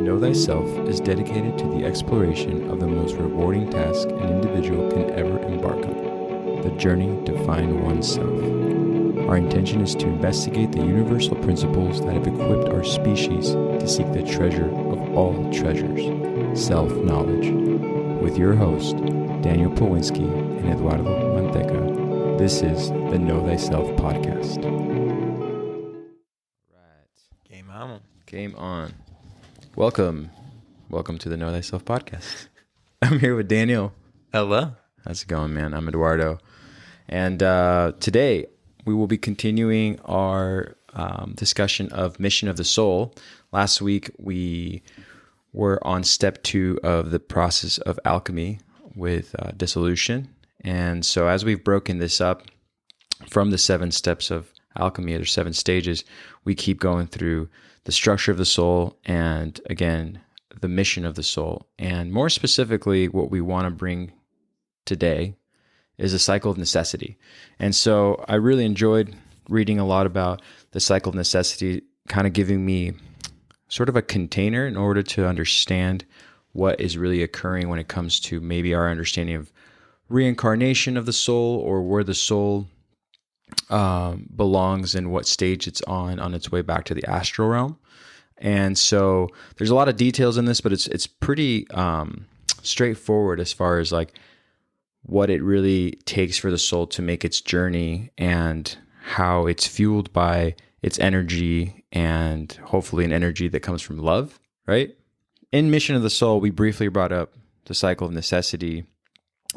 Know Thyself is dedicated to the exploration of the most rewarding task an individual can ever embark on, the journey to find oneself. Our intention is to investigate the universal principles that have equipped our species to seek the treasure of all treasures, self-knowledge. With your host, Daniel Pawinski and Eduardo Manteca, this is the Know Thyself podcast. Right. Game on. Welcome to the Know Thyself podcast. I'm here with Daniel. Hello. How's it going, man? I'm Eduardo. And today we will be continuing our discussion of Mission of the Soul. Last week we were on step 2 of the process of alchemy with dissolution. And so as we've broken this up from the 7 steps of alchemy, or 7 stages, we keep going through the structure of the soul and, again, the mission of the soul. And more specifically, what we want to bring today is a cycle of necessity. And so I really enjoyed reading a lot about the cycle of necessity, kind of giving me sort of a container in order to understand what is really occurring when it comes to maybe our understanding of reincarnation of the soul, or where the soul belongs and what stage it's on its way back to the astral realm. And so there's a lot of details in this, but it's pretty straightforward as far as like what it really takes for the soul to make its journey and how it's fueled by its energy, and hopefully an energy that comes from love, right? In Mission of the Soul, we briefly brought up the cycle of necessity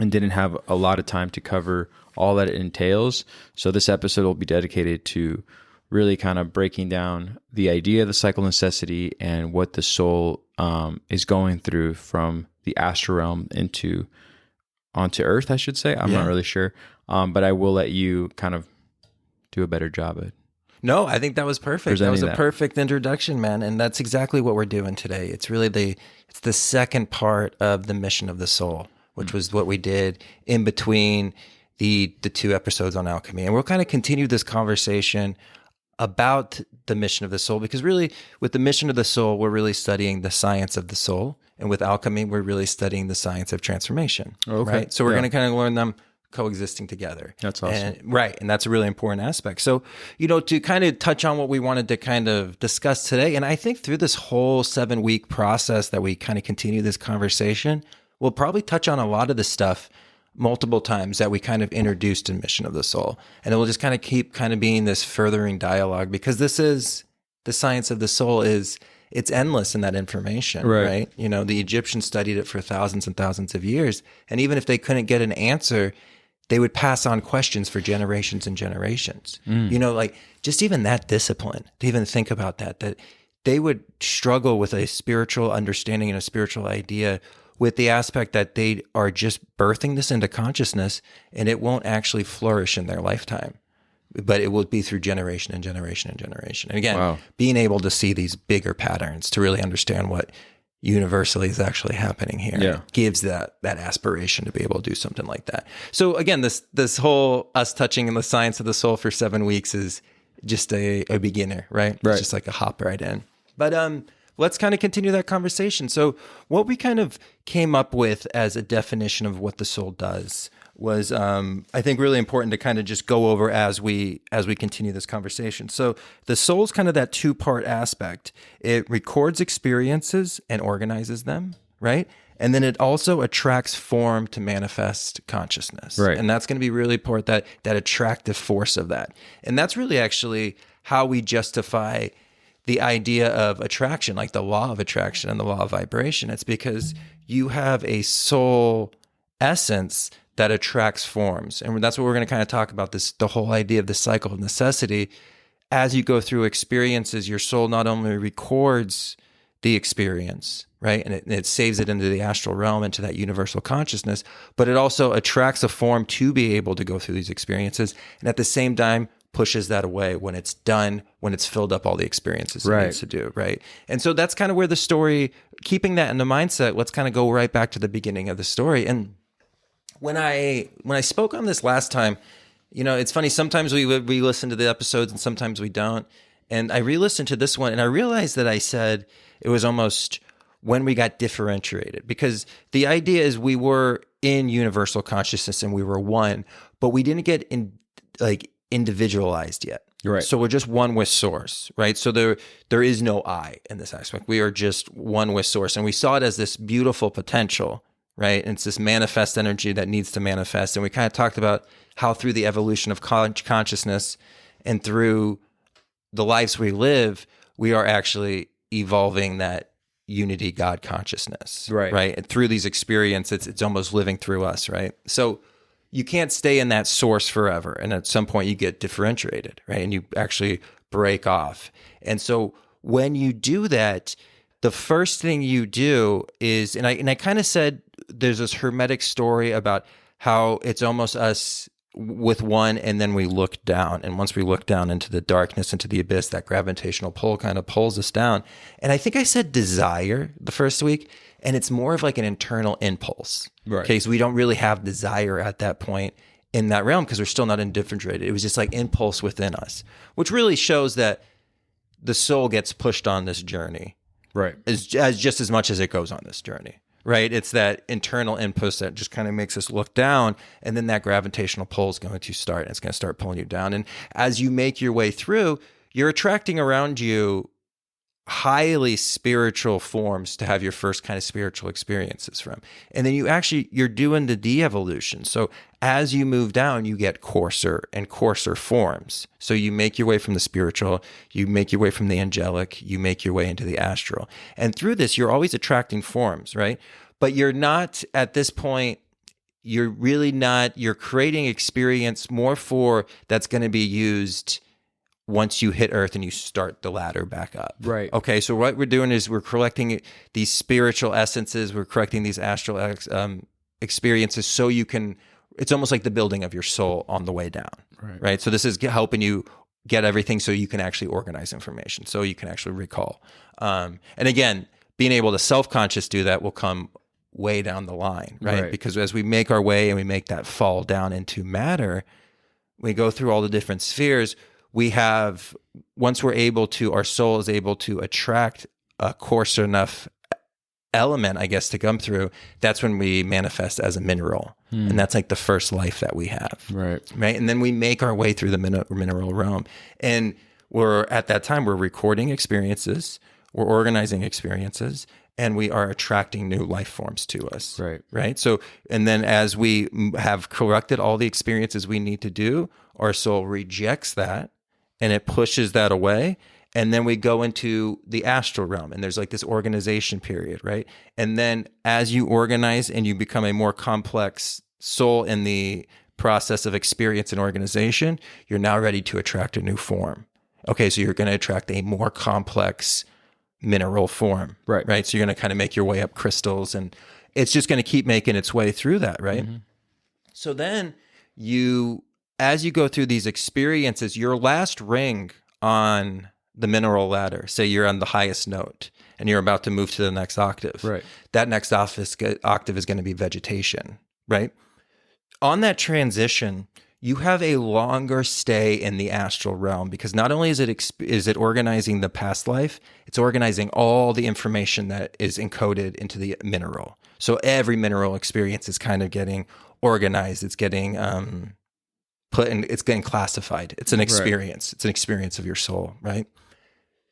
and didn't have a lot of time to cover all that it entails. So this episode will be dedicated to really kind of breaking down the idea of the cycle of necessity and what the soul is going through from the astral realm onto Earth, I should say. I'm not really sure. But I will let you kind of do a better job at No, I think that was perfect. That was a perfect introduction, man. And that's exactly what we're doing today. It's really the second part of the Mission of the Soul, which was what we did in between the 2 episodes on alchemy. And we'll kind of continue this conversation about the mission of the soul, because really with the mission of the soul, we're really studying the science of the soul. And with alchemy, we're really studying the science of transformation. Okay. Right? So we're going to kind of learn them coexisting together. That's awesome. And that's a really important aspect. So, to kind of touch on what we wanted to kind of discuss today, and I think through this whole 7-week process that we kind of continue this conversation, we'll probably touch on a lot of the stuff multiple times that we kind of introduced in Mission of the Soul. And it will just kind of keep kind of being this furthering dialogue, because this is the science of the soul it's endless in that information, right? The Egyptians studied it for thousands and thousands of years. And even if they couldn't get an answer, they would pass on questions for generations and generations. Like just even that discipline, to even think about that they would struggle with a spiritual understanding and a spiritual idea, with the aspect that they are just birthing this into consciousness, and it won't actually flourish in their lifetime, but it will be through generation and generation and generation. And again, being able to see these bigger patterns to really understand what universally is actually happening here gives that aspiration to be able to do something like that. So again, this whole us touching in the science of the soul for 7 weeks is just a beginner, right? It's just like a hop right in. But let's kind of continue that conversation. So what we kind of came up with as a definition of what the soul does was, I think, really important to kind of just go over as we continue this conversation. So the soul's kind of that 2-part aspect. It records experiences and organizes them, right? And then it also attracts form to manifest consciousness. Right. And that's going to be really important, that attractive force of that. And that's really actually how we justify the idea of attraction, like the law of attraction and the law of vibration. It's because you have a soul essence that attracts forms. And that's what we're going to kind of talk about, the whole idea of the cycle of necessity. As you go through experiences, your soul not only records the experience, right? And it saves it into the astral realm, into that universal consciousness, but it also attracts a form to be able to go through these experiences. And at the same time, pushes that away when it's done, when it's filled up all the experiences it needs to do, right? And so that's kind of where the story, keeping that in the mindset, let's kind of go right back to the beginning of the story. And when I spoke on this last time, it's funny, sometimes we re-listen to the episodes and sometimes we don't. And I re-listened to this one and I realized that I said it was almost when we got differentiated. Because the idea is we were in universal consciousness and we were one, but we didn't get individualized yet. Right. So we're just one with source, right? So there is no I in this aspect. We are just one with source. And we saw it as this beautiful potential, right? And it's this manifest energy that needs to manifest. And we kind of talked about how through the evolution of consciousness and through the lives we live, we are actually evolving that unity God consciousness, right? And through these experiences, it's almost living through us, right? So you can't stay in that source forever. And at some point you get differentiated, right? And you actually break off. And so when you do that, the first thing you do is, and I kind of said, there's this Hermetic story about how it's almost us with one, and then we look down. And once we look down into the darkness, into the abyss, that gravitational pull kind of pulls us down. And I think I said desire the first week, and it's more of like an internal impulse. Right. Okay, so we don't really have desire at that point in that realm because we're still not indifferentiated. It was just like impulse within us, which really shows that the soul gets pushed on this journey, Right. as just as much as it goes on this journey. Right. It's that internal impulse that just kind of makes us look down, and then that gravitational pull is going to start, and it's going to start pulling you down. And as you make your way through, you're attracting around you highly spiritual forms to have your first kind of spiritual experiences from. And then you're doing the de-evolution. So as you move down, you get coarser and coarser forms. So you make your way from the spiritual, you make your way from the angelic, you make your way into the astral. And through this, you're always attracting forms, right? But you're not, at this point, you're really not, you're creating experience more for that's going to be used once you hit Earth and you start the ladder back up. Right. Okay, so what we're doing is we're collecting these spiritual essences, we're collecting these astral experiences so you can, it's almost like the building of your soul on the way down. Right? So this is helping you get everything so you can actually organize information, so you can actually recall. And again, being able to self-conscious do that will come way down the line, right? Because as we make our way and we make that fall down into matter, we go through all the different spheres. We have, once we're able to, our soul is able to attract a coarse enough element, I guess, to come through, that's when we manifest as a mineral. And that's like the first life that we have. Right. And then we make our way through the mineral realm. And at that time, we're recording experiences, we're organizing experiences, and we are attracting new life forms to us. Right. So, and then as we have collected all the experiences we need to do, our soul rejects that and it pushes that away. And then we go into the astral realm, and there's like this organization period, right? And then as you organize and you become a more complex soul in the process of experience and organization, you're now ready to attract a new form. Okay, so you're going to attract a more complex mineral form, right? So you're going to kind of make your way up crystals, and it's just going to keep making its way through that, right? So then as you go through these experiences, your last ring on the mineral ladder, say you're on the highest note and you're about to move to the next octave. That next octave is going to be vegetation, right? On that transition, you have a longer stay in the astral realm, because not only is it organizing the past life, it's organizing all the information that is encoded into the mineral. So every mineral experience is kind of getting organized. It's getting it's getting classified. It's an experience. It's an experience of your soul, right?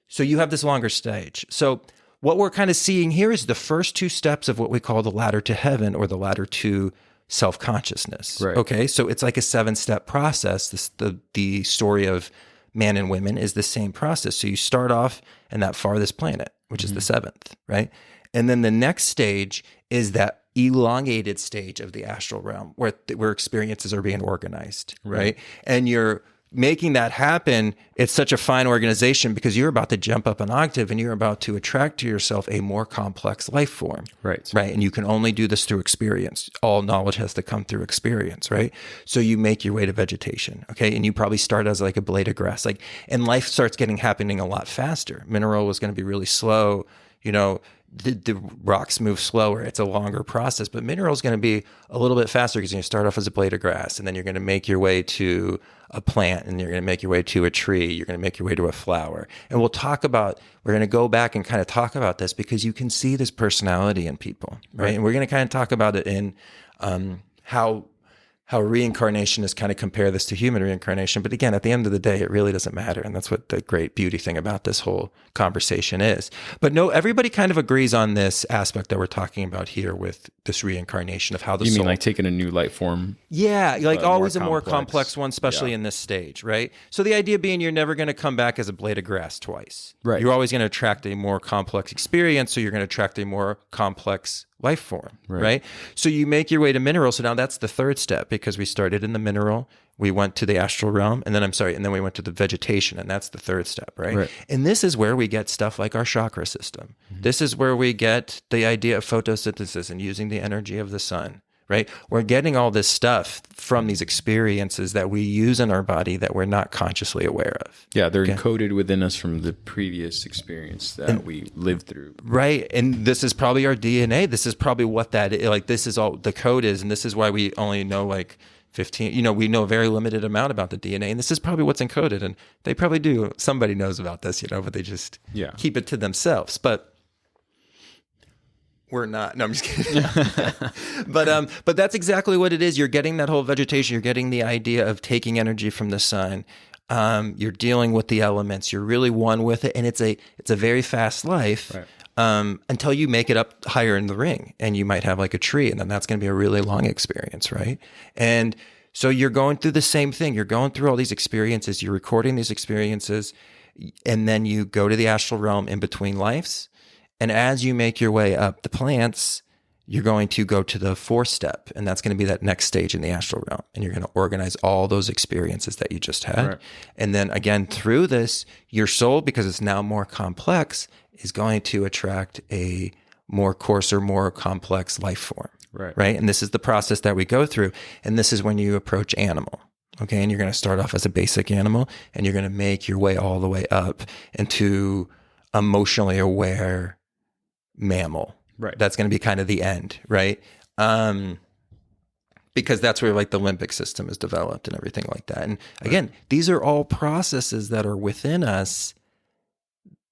So you have this longer stage. So what we're kind of seeing here is the first two steps of what we call the ladder to heaven, or the ladder to self-consciousness. Okay, so it's like a 7-step process. The story of man and women is the same process. So you start off in that farthest planet, which is the 7th, right? And then the next stage is that elongated stage of the astral realm where experiences are being organized, right? And you're making that happen. It's such a fine organization because you're about to jump up an octave and you're about to attract to yourself a more complex life form. Right. And you can only do this through experience. All knowledge has to come through experience, right? So you make your way to vegetation, okay? And you probably start as like a blade of grass, and life starts happening a lot faster. Mineral was going to be really slow, the rocks move slower. It's a longer process, but mineral is going to be a little bit faster because you start off as a blade of grass, and then you're going to make your way to a plant, and you're going to make your way to a tree. You're going to make your way to a flower. And we're going to go back and kind of talk about this because you can see this personality in people, right? And we're going to kind of talk about it in how reincarnationists kind of compare this to human reincarnation. But again, at the end of the day, it really doesn't matter. And that's what the great beauty thing about this whole conversation is. But no, everybody kind of agrees on this aspect that we're talking about here with this reincarnation of how the soul... You mean like taking a new light form? Yeah, like always a more complex one, especially in this stage, right? So the idea being you're never going to come back as a blade of grass twice. Right. You're always going to attract a more complex experience, so you're going to attract a more complex life form, right? So you make your way to mineral. So now that's the third step, because we started in the mineral, we went to the astral realm, and then we went to the vegetation, and that's the third step, right? And this is where we get stuff like our chakra system. Mm-hmm. This is where we get the idea of photosynthesis and using the energy of the sun, right? We're getting all this stuff from these experiences that we use in our body that we're not consciously aware of. Yeah, they're encoded within us from the previous experience that we lived through. Right. And this is probably our DNA. This is probably what that is. Like, this is all the code is. And this is why we only know like 15, we know a very limited amount about the DNA. And this is probably what's encoded. And they probably do. Somebody knows about this, but they just keep it to themselves. But we're not. No, I'm just kidding. But that's exactly what it is. You're getting that whole vegetation. You're getting the idea of taking energy from the sun. You're dealing with the elements. You're really one with it, and it's a very fast life until you make it up higher in the ring, and you might have like a tree, and then that's going to be a really long experience, right? And so you're going through the same thing. You're going through all these experiences. You're recording these experiences, and then you go to the astral realm in between lives. And as you make your way up the plants, you're going to go to the fourth step, and that's going to be that next stage in the astral realm. And you're going to organize all those experiences that you just had. Right. And then again, through this, your soul, because it's now more complex, is going to attract a more coarser, more complex life form. Right. And this is the process that we go through. And this is when you approach animal. Okay. And you're going to start off as a basic animal, and you're going to make your way all the way up into emotionally aware mammal. Right. That's going to be kind of the end, right? Because that's where like the limbic system is developed and everything like that. And again, these are all processes that are within us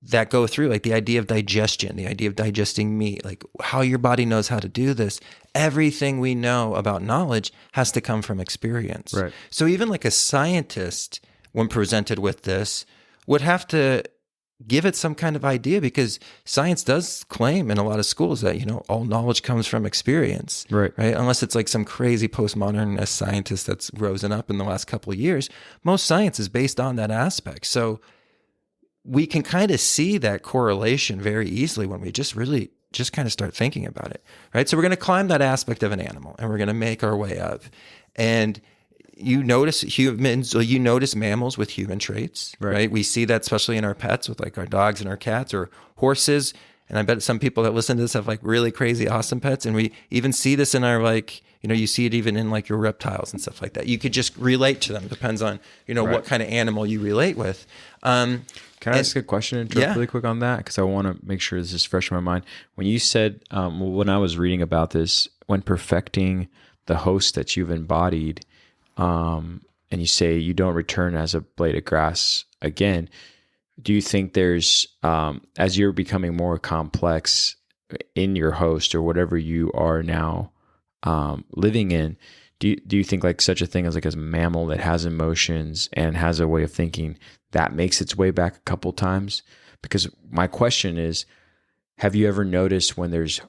that go through, like the idea of digestion, the idea of digesting meat, like how your body knows how to do this. Everything we know about knowledge has to come from experience. Right. So even like a scientist, when presented with this, would have to give it some kind of idea, because science does claim in a lot of schools that, all knowledge comes from experience, right? Unless it's like some crazy postmodernist scientist that's risen up in the last couple of years. Most science is based on that aspect. So we can kind of see that correlation very easily when we just kind of start thinking about it, right? So we're going to climb that aspect of an animal, and we're going to make our way up. And you notice humans, or you notice mammals with human traits, right? We see that especially in our pets with like our dogs and our cats, or horses. And I bet some people that listen to this have like really crazy, awesome pets. And we even see this in our you see it even in like your reptiles and stuff like that. You could just relate to them. Depends on, what kind of animal you relate with. Can I ask a question really quick on that? Because I want to make sure this is fresh in my mind. When you said, when I was reading about this, when perfecting the host that you've embodied, and you say you don't return as a blade of grass again, do you think there's, as you're becoming more complex in your host or whatever you are now living in, do you think like such a thing as like a mammal that has emotions and has a way of thinking that makes its way back a couple times? Because my question is, have you ever noticed when there's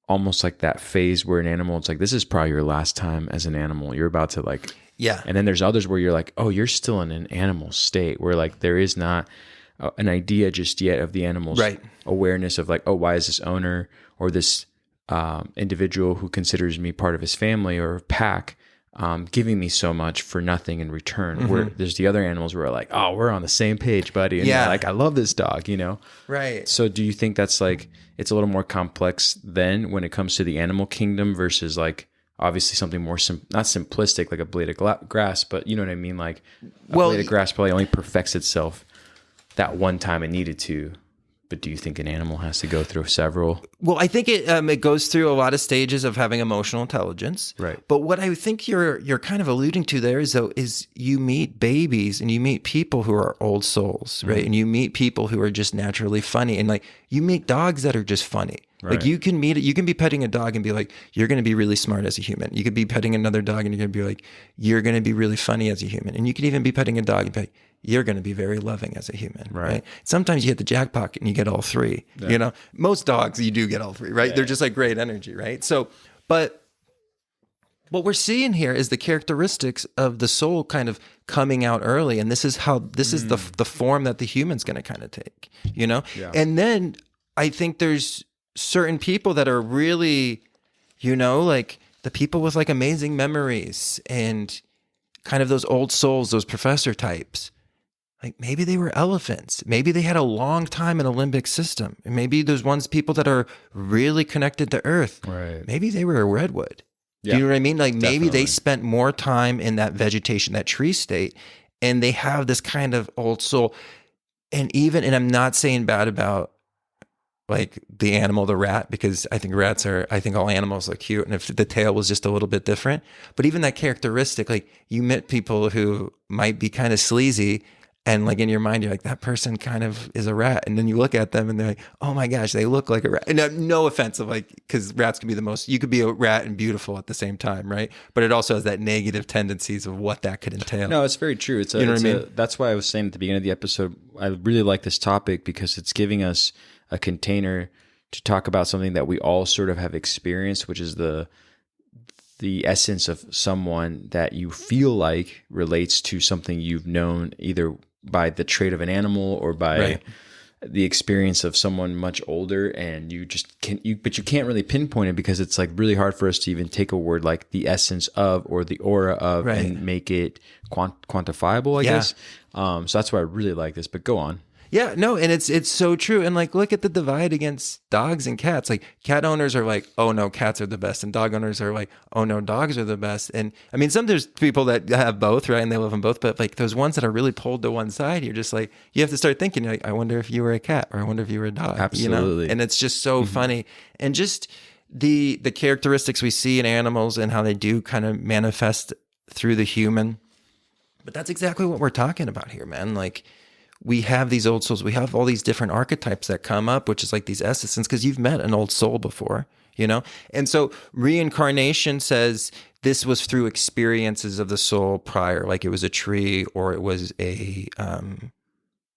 almost like that phase where an animal, it's like, this is probably your last time as an animal. You're about to like, and then there's others where you're like, oh, you're still in an animal state where like there is not an idea just yet of the animal's awareness of like, oh, why is this owner or this individual who considers me part of his family or pack giving me so much for nothing in return? Mm-hmm. Where there's the other animals where like, oh, we're on the same page, buddy. And like, I love this dog, Right. So do you think that's like, it's a little more complex then when it comes to the animal kingdom versus like, obviously something more, not simplistic, like a blade of grass, but you know what I mean? Like a blade of grass probably only perfects itself that one time it needed to But do you think an animal has to go through several? Well, I think it goes through a lot of stages of having emotional intelligence. Right. But what I think you're kind of alluding to there is you meet babies and you meet people who are old souls, right? And you meet people who are just naturally funny, and like you meet dogs that are just funny. Right. Like you can be petting a dog and be like, you're going to be really smart as a human. You could be petting another dog and you're going to be like, you're going to be really funny as a human. And you could even be petting a dog and be like, you're going to be very loving as a human, right? Sometimes you hit the jackpot and you get all three, you know? Most dogs, you do get all three, right? They're just like great energy, right? So, but what we're seeing here is the characteristics of the soul kind of coming out early. And this is the form that the human's going to kind of take, you know? Yeah. And then I think there's certain people that are really, you know, like the people with like amazing memories and kind of those old souls, those professor types. Like maybe they were elephants. Maybe they had a long time in a limbic system. And maybe there's people that are really connected to earth. Right. Maybe they were a redwood. Yeah, do you know what I mean? Like definitely. Maybe they spent more time in that vegetation, that tree state, and they have this kind of old soul. And I'm not saying bad about like the animal, the rat, because I think all animals are cute. And if the tail was just a little bit different, but even that characteristic, like you met people who might be kind of sleazy. And like in your mind, you're like, that person kind of is a rat. And then you look at them and they're like, oh my gosh, they look like a rat. And no offense of like, because rats can be you could be a rat and beautiful at the same time, right? But it also has that negative tendencies of what that could entail. No, it's very true. You know what I mean? That's why I was saying at the beginning of the episode, I really like this topic because it's giving us a container to talk about something that we all sort of have experienced, which is the essence of someone that you feel like relates to something you've known either by the trait of an animal or by the experience of someone much older, and you just but you can't really pinpoint it because it's like really hard for us to even take a word like the essence of or the aura of and make it quantifiable, I guess. So that's why I really like this, but go on. Yeah, no, and it's so true. And like, look at the divide against dogs and cats. Like cat owners are like, oh no, cats are the best. And dog owners are like, oh no, dogs are the best. And I mean, there's people that have both, right? And they love them both. But like those ones that are really pulled to one side, you're just like, you have to start thinking, like, I wonder if you were a cat or I wonder if you were a dog. Absolutely. You know? And it's just so funny. And just the characteristics we see in animals and how they do kind of manifest through the human. But that's exactly what we're talking about here, man. Like, we have these old souls. We have all these different archetypes that come up, which is like these essences, because you've met an old soul before, you know? And so reincarnation says this was through experiences of the soul prior, like it was a tree or it was a,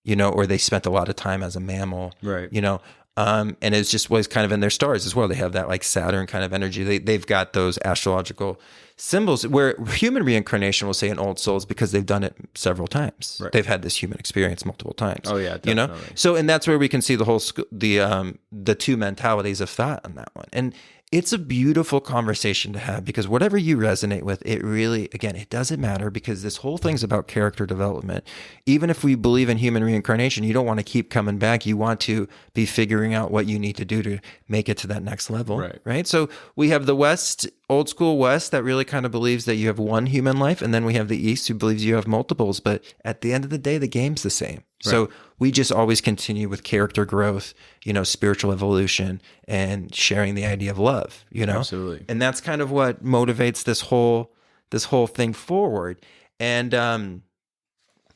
you know, or they spent a lot of time as a mammal, right? You know, and it just was kind of in their stars as well. They have that like Saturn kind of energy. They've got those astrological symbols where human reincarnation will say in old souls because they've done it several times. Right. They've had this human experience multiple times. Oh yeah, definitely. You know. So and that's where we can see the whole the two mentalities of thought on that one. And it's a beautiful conversation to have because whatever you resonate with, it really, again, it doesn't matter because this whole thing's about character development. Even if we believe in human reincarnation, you don't want to keep coming back. You want to be figuring out what you need to do to make it to that next level. Right? So we have the West, old school West, that really kind of believes that you have one human life. And then we have the East who believes you have multiples. But at the end of the day, the game's the same. Right. So we just always continue with character growth, you know, spiritual evolution and sharing the idea of love, you know? Absolutely. And that's kind of what motivates this whole thing forward. And,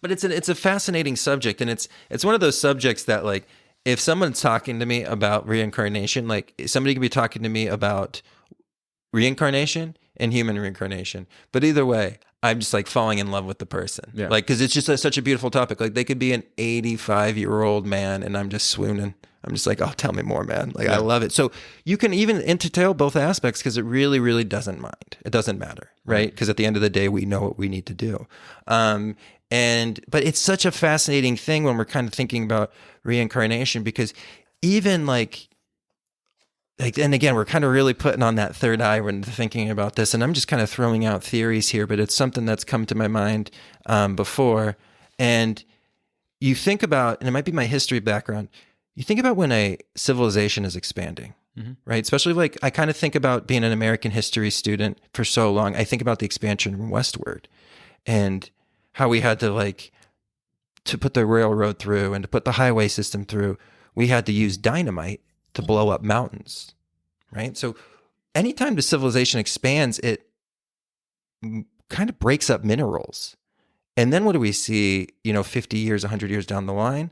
but it's a fascinating subject. And it's one of those subjects that like, if someone's talking to me about reincarnation, like somebody could be talking to me about reincarnation and human reincarnation, but either way, I'm just like falling in love with the person. Yeah. Like, cause it's just such a beautiful topic. Like they could be an 85-year-old man and I'm just swooning. I'm just like, oh, tell me more, man. Like, I love it. So you can even entail both aspects because it really, really doesn't mind. It doesn't matter, right? Because at the end of the day, we know what we need to do. But it's such a fascinating thing when we're kind of thinking about reincarnation because even like, and again, we're kind of really putting on that third eye when thinking about this. And I'm just kind of throwing out theories here, but it's something that's come to my mind before. And you think about, and it might be my history background, you think about when a civilization is expanding, right? Especially like, I kind of think about being an American history student for so long. I think about the expansion westward and how we had to to put the railroad through and to put the highway system through. we had to use dynamite to blow up mountains, right? So anytime the civilization expands, it kind of breaks up minerals. And then what do we see, 50 years, 100 years down the line?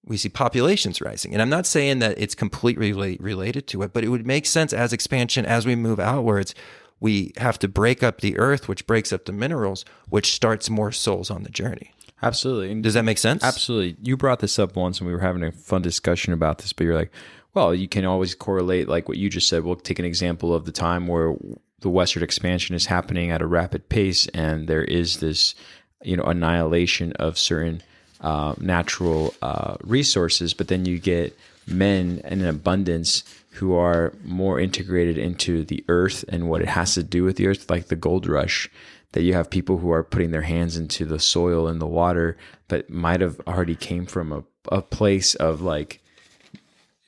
We see populations rising. And I'm not saying that it's completely related to it, but it would make sense as expansion, as we move outwards, we have to break up the earth, which breaks up the minerals, which starts more souls on the journey. Absolutely. Does that make sense? Absolutely. You brought this up once and we were having a fun discussion about this, but you're like, well, you can always correlate like what you just said. We'll take an example of the time where the westward expansion is happening at a rapid pace and there is this, annihilation of certain natural resources, but then you get men in abundance who are more integrated into the earth and what it has to do with the earth, like the gold rush, that you have people who are putting their hands into the soil and the water, but might have already came from a place of like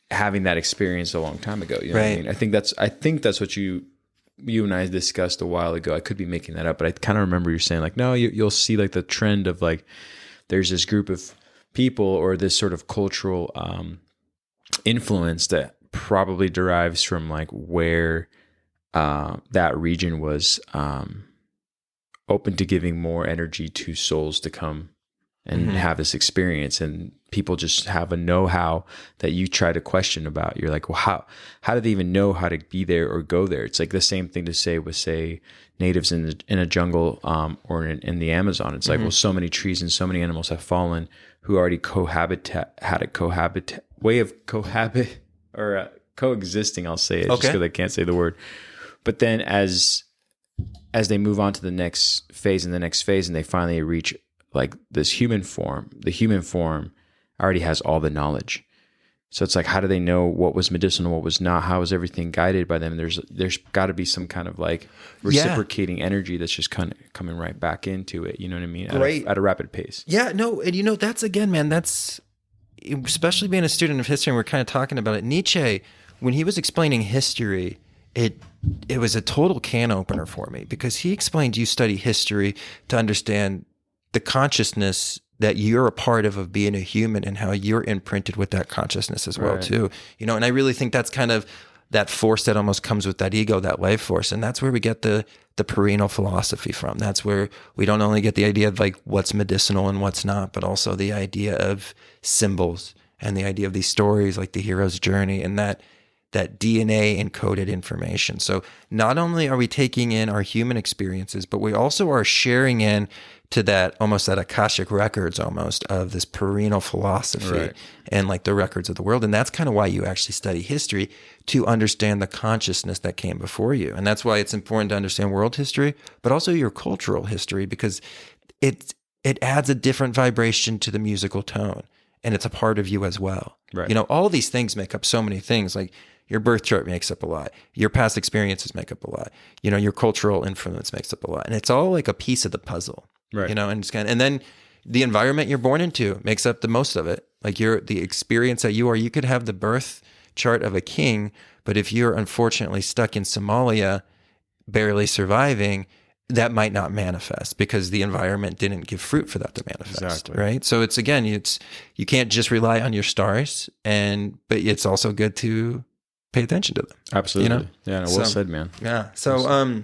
having that experience a long time ago. You know what I mean? I think that's what you and I discussed a while ago. I could be making that up, but I kind of remember you saying like, no, you'll see like the trend of like, there's this group of people or this sort of cultural influence that probably derives from like where that region was open to giving more energy to souls to come and have this experience, and people just have a know-how that you try to question about. You're like, well, how do they even know how to be there or go there? It's like the same thing to say with, say, natives in a jungle or in the Amazon. It's like, well, so many trees and so many animals have fallen who already had a way of coexisting. I'll say it just because I can't say the word. But then as they move on to the next phase and they finally reach like this human form, the human form already has all the knowledge. So it's like, how do they know what was medicinal, what was not? How is everything guided by them? There's got to be some kind of like reciprocating energy that's just kind of coming right back into it. You know what I mean? At a rapid pace. Yeah, no. And that's, again, man, that's, especially being a student of history, and we're kind of talking about it. Nietzsche, when he was explaining history, it was a total can opener for me, because he explained you study history to understand the consciousness that you're a part of being a human, and how you're imprinted with that consciousness as well, too. And I really think that's kind of that force that almost comes with that ego, that life force. And that's where we get the perennial philosophy from. That's where we don't only get the idea of like what's medicinal and what's not, but also the idea of symbols and the idea of these stories like the hero's journey and that DNA encoded information. So not only are we taking in our human experiences, but we also are sharing in to that almost that Akashic records almost of this perennial philosophy and like the records of the world. And that's kind of why you actually study history, to understand the consciousness that came before you. And that's why it's important to understand world history, but also your cultural history, because it adds a different vibration to the musical tone, and it's a part of you as well. Right. All these things make up so many things. Like your birth chart makes up a lot. Your past experiences make up a lot. Your cultural influence makes up a lot. And it's all like a piece of the puzzle. Right. And then the environment you're born into makes up the most of it. Like the experience that you could have the birth chart of a king, but if you're unfortunately stuck in Somalia, barely surviving, that might not manifest because the environment didn't give fruit for that to manifest. Exactly. Right. So you can't just rely on your stars, but it's also good to pay attention to them. Absolutely. Yeah. Well said, man. Yeah. So,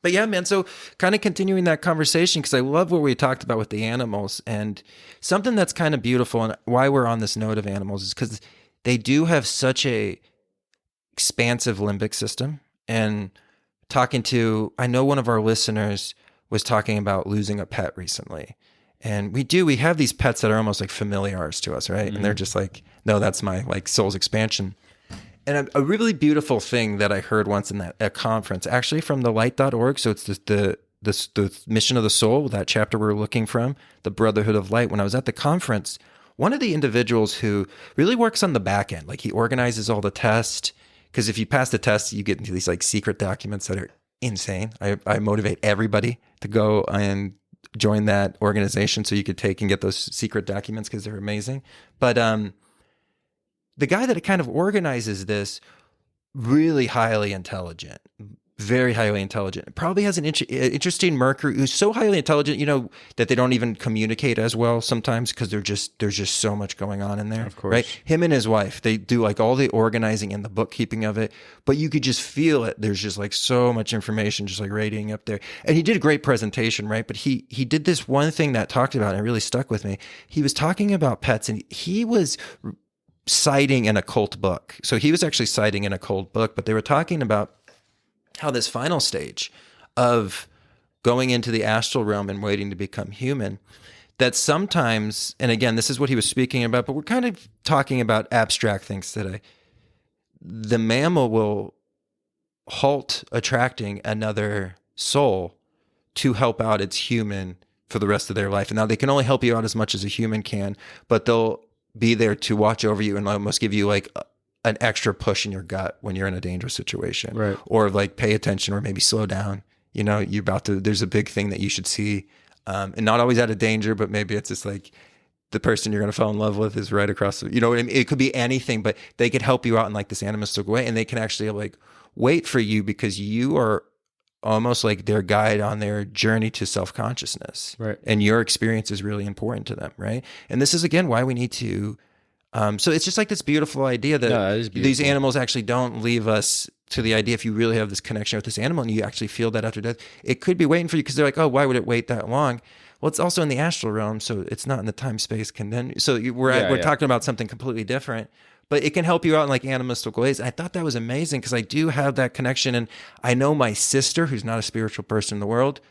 but yeah, man, so kind of continuing that conversation, because I love what we talked about with the animals, and something that's kind of beautiful, and why we're on this note of animals is because they do have such a expansive limbic system. And I know one of our listeners was talking about losing a pet recently. And we have these pets that are almost like familiars to us, right? Mm-hmm. And they're just like, no, that's my like soul's expansion. And a really beautiful thing that I heard once in a conference, actually from the light.org. So it's the mission of the soul, that chapter we're looking from, the Brotherhood of Light. When I was at the conference, one of the individuals who really works on the back end, like he organizes all the tests, because if you pass the test, you get into these like secret documents that are insane. I motivate everybody to go and join that organization so you could take and get those secret documents because they're amazing. But the guy that kind of organizes this, really highly intelligent, very highly intelligent. Probably has an interesting Mercury who's so highly intelligent, that they don't even communicate as well sometimes because there's just so much going on in there. Of course. Right? Him and his wife, they do like all the organizing and the bookkeeping of it, but you could just feel it. There's just like so much information just like radiating up there. And he did a great presentation, right? But he did this one thing that talked about, and it really stuck with me. He was talking about pets, and he was citing an occult book. So he was actually citing an occult book, but they were talking about how this final stage of going into the astral realm and waiting to become human, that sometimes, and again, this is what he was speaking about, but we're kind of talking about abstract things today. The mammal will halt attracting another soul to help out its human for the rest of their life. And now they can only help you out as much as a human can, but they'll be there to watch over you and almost give you like an extra push in your gut when you're in a dangerous situation, right? Or like pay attention or maybe slow down. You're about to, there's a big thing that you should see, and not always out of danger, but maybe it's just like the person you're going to fall in love with is right across the, what I mean? It could be anything, but they could help you out in like this animistic way, and they can actually like wait for you because you are almost like their guide on their journey to self-consciousness. Right. And your experience is really important to them, right? And this is, again, why we need to, so it's just like this beautiful idea that these animals actually don't leave us to the idea if you really have this connection with this animal and you actually feel that after death, it could be waiting for you because they're like, oh, why would it wait that long? Well, it's also in the astral realm, so it's not in the time-space continuum. So we're talking about something completely different, but it can help you out in like animistic ways. I thought that was amazing because I do have that connection, and I know my sister, who's not a spiritual person in the world,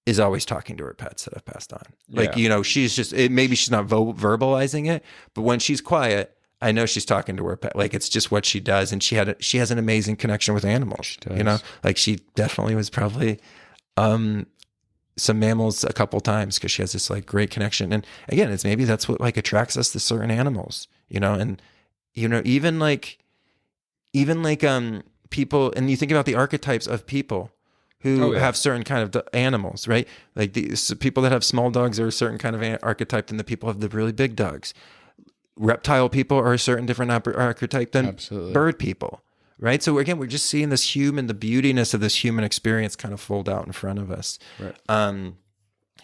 is always talking to her pets that have passed on. Like, she's just, maybe she's not verbalizing it, but when she's quiet, I know she's talking to her pet. Like, it's just what she does. And she has an amazing connection with animals, like she definitely was probably, some mammals a couple times because she has this like great connection. And again, it's maybe that's what like attracts us to certain animals, and, even like people, and you think about the archetypes of people who have certain kind of animals, right? Like these people that have small dogs are a certain kind of archetype than the people have the really big dogs. Reptile people are a certain different archetype than bird people, right? So again, we're just seeing this the beautiness of this human experience kind of fold out in front of us. Right.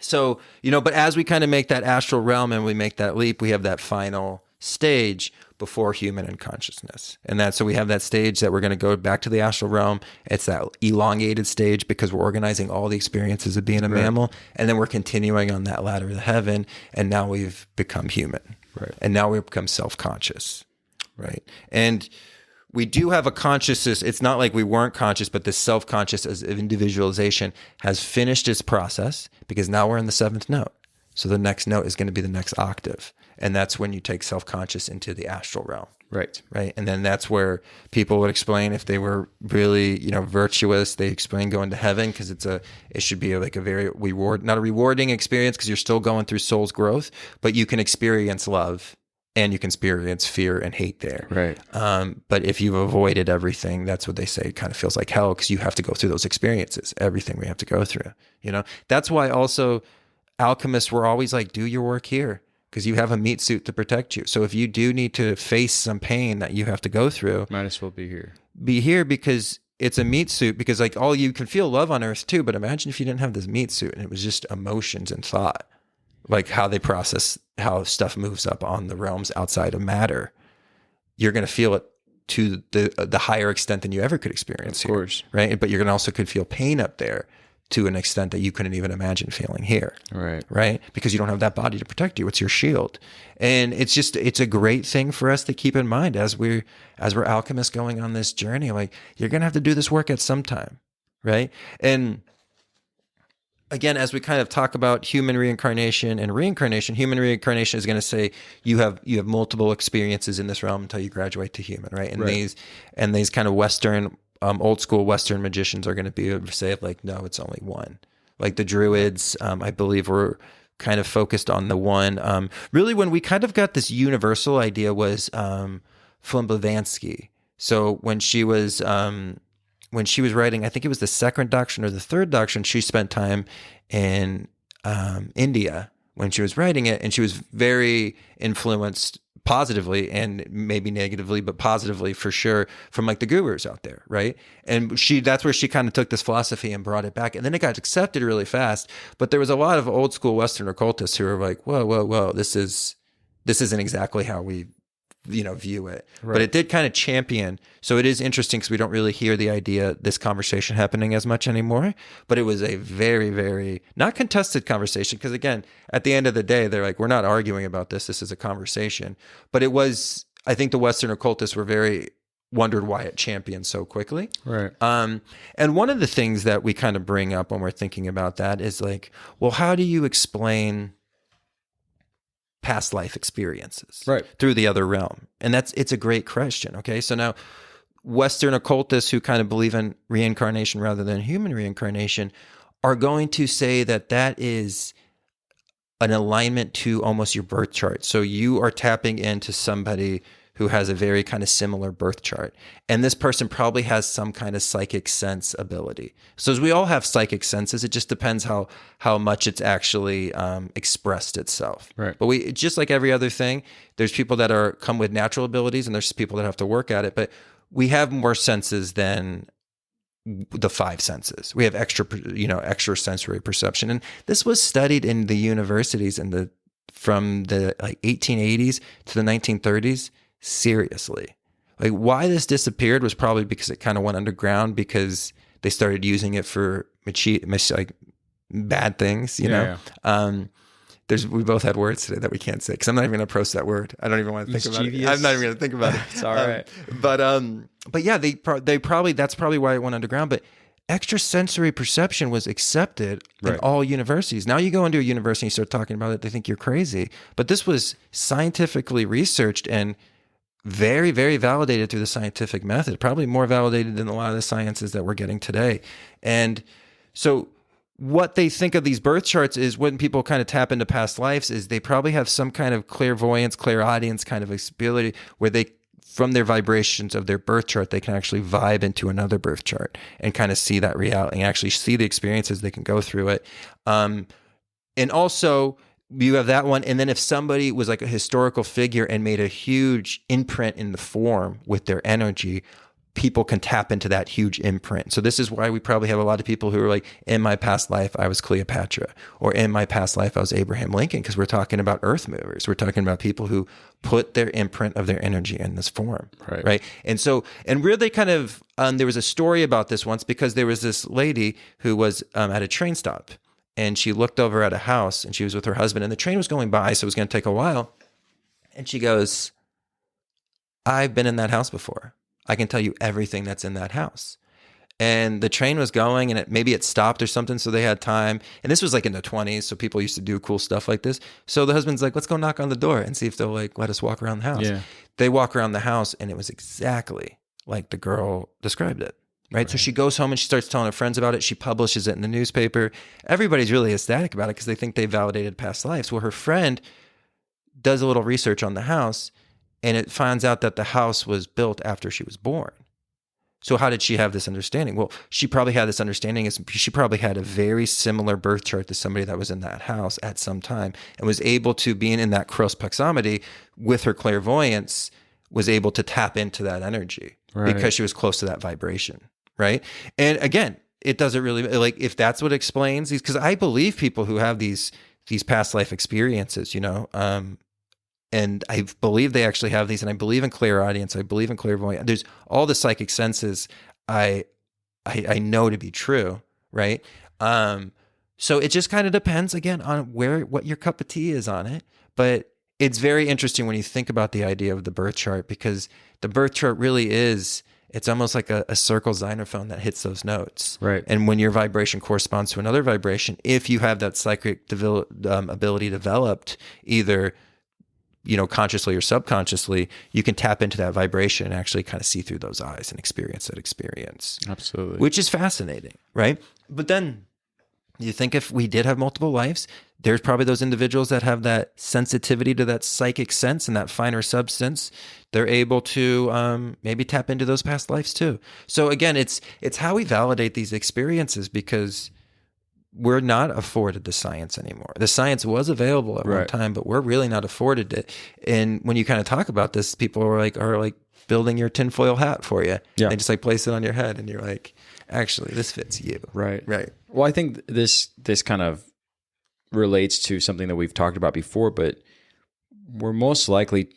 So, but as we kind of make that astral realm and we make that leap, we have that final stage before human and consciousness. And so we have that stage that we're going to go back to the astral realm. It's that elongated stage because we're organizing all the experiences of being a mammal. And then we're continuing on that ladder to heaven. And now we've become human. Right. And now we've become self-conscious. Right. And we do have a consciousness. It's not like we weren't conscious, but this self-conscious as individualization has finished its process because now we're in the seventh note. So the next note is going to be the next octave. And that's when you take self-conscious into the astral realm. Right. Right. And then that's where people would explain if they were really, virtuous, they explain going to heaven because it should be like a very not a rewarding experience because you're still going through soul's growth, but you can experience love and you can experience fear and hate there. Right. But if you've avoided everything, that's what they say. It kind of feels like hell because you have to go through those experiences, everything we have to go through, That's why also alchemists were always like, do your work here. Because you have a meat suit to protect you. So if you do need to face some pain that you have to go through, might as well be here. Be here because it's a meat suit. Because like you can feel love on earth too. But imagine if you didn't have this meat suit and it was just emotions and thought, like how they process, how stuff moves up on the realms outside of matter. You're going to feel it to the higher extent than you ever could experience. Of course, right? But you're going to also could feel pain up there to an extent that you couldn't even imagine feeling here. Right. Because you don't have that body to protect you. It's your shield. And it's a great thing for us to keep in mind as we're alchemists going on this journey. Like, you're going to have to do this work at some time. Right. And again, as we kind of talk about human reincarnation and reincarnation, human reincarnation is going to say you have multiple experiences in this realm until you graduate to human. Right. And these kind of Western, old school Western magicians are going to be able to say like, no, it's only one. Like the Druids, I believe, were kind of focused on the one. Really, when we kind of got this universal idea was from Blavatsky. So when she was writing, I think it was the second doctrine or the third doctrine, she spent time in India when she was writing it, and she was very influenced positively and maybe negatively, but positively for sure from like the gurus out there, right? And that's where she kind of took this philosophy and brought it back. And then it got accepted really fast. But there was a lot of old school Western occultists who were like, whoa, this isn't exactly how we view it. Right. But it did kind of champion. So it is interesting because we don't really hear this conversation happening as much anymore. But it was a very, very not contested conversation because, again, at the end of the day, they're like, we're not arguing about this. This is a conversation. But it was, I think the Western occultists were wondered why it championed so quickly. Right. And one of the things that we kind of bring up when we're thinking about that is like, well, how do you explain past life experiences through the other realm? And it's a great question. Okay. So now Western occultists who kind of believe in reincarnation rather than human reincarnation are going to say that is an alignment to almost your birth chart. So you are tapping into somebody who has a very kind of similar birth chart. And this person probably has some kind of psychic sense ability. So as we all have psychic senses, it just depends how much it's actually expressed itself. Right. But just like every other thing, there's people that come with natural abilities and there's people that have to work at it. But we have more senses than the five senses. We have extra sensory perception. And this was studied in the universities from the like 1880s to the 1930s. Seriously. Like why this disappeared was probably because it kind of went underground because they started using it for like bad things, you know? Yeah. We both had words today that we can't say because I'm not even going to approach that word. I don't even want to think about it. I'm not even going to think about it. It's all right. But yeah, they probably, that's probably why it went underground. But extrasensory perception was accepted in all universities. Now you go into a university and you start talking about it, they think you're crazy. But this was scientifically researched and very, very validated through the scientific method, probably more validated than a lot of the sciences that we're getting today. And so what they think of these birth charts is when people kind of tap into past lives is they probably have some kind of clairvoyance, clairaudience kind of ability where they, from their vibrations of their birth chart, they can actually vibe into another birth chart and kind of see that reality and actually see the experiences. They can go through it. And also you have that one. And then if somebody was like a historical figure and made a huge imprint in the form with their energy, people can tap into that huge imprint. So this is why we probably have a lot of people who are like, in my past life, I was Cleopatra, or in my past life, I was Abraham Lincoln, because we're talking about earth movers. We're talking about people who put their imprint of their energy in this form. Right. And so, and really kind of, there was a story about this once because there was this lady who was at a train stop and she looked over at a house and she was with her husband and the train was going by. So it was going to take a while. And she goes, I've been in that house before. I can tell you everything that's in that house. And the train was going and maybe it stopped or something. So they had time. And this was like in the 1920s. So people used to do cool stuff like this. So the husband's like, let's go knock on the door and see if they'll like let us walk around the house. Yeah. They walk around the house and it was exactly like the girl described it. Right. So she goes home and she starts telling her friends about it. She publishes it in the newspaper. Everybody's really ecstatic about it because they think they validated past lives. Well, her friend does a little research on the house and it finds out that the house was built after she was born. So how did she have this understanding? Well, she probably had this understanding. She probably had a very similar birth chart to somebody that was in that house at some time and was able to, being in that cross proximity with her clairvoyance, was able to tap into that energy because she was close to that vibration. Right. And again, it doesn't really, like, if that's what explains these, because I believe people who have these past life experiences, you know, and I believe they actually have these, and I believe in clairaudience. I believe in clairvoyance. There's all the psychic senses I know to be true, right? So it just kind of depends again on what your cup of tea is on it. But it's very interesting when you think about the idea of the birth chart, because the birth chart really is, it's almost like a circle xylophone that hits those notes. Right. And when your vibration corresponds to another vibration, if you have that psychic ability developed, either, you know, consciously or subconsciously, you can tap into that vibration and actually kind of see through those eyes and experience that experience. Absolutely. Which is fascinating, right? But then you think if we did have multiple lives, there's probably those individuals that have that sensitivity to that psychic sense and that finer substance. They're able to maybe tap into those past lives too. So again, it's how we validate these experiences, because we're not afforded the science anymore. The science was available at one time, but we're really not afforded it. And when you kind of talk about this, people are like building your tinfoil hat for you. Yeah. They just like place it on your head and you're like, actually, this fits you. Right. Right. Well, I think this kind of relates to something that we've talked about before, but we're most likely,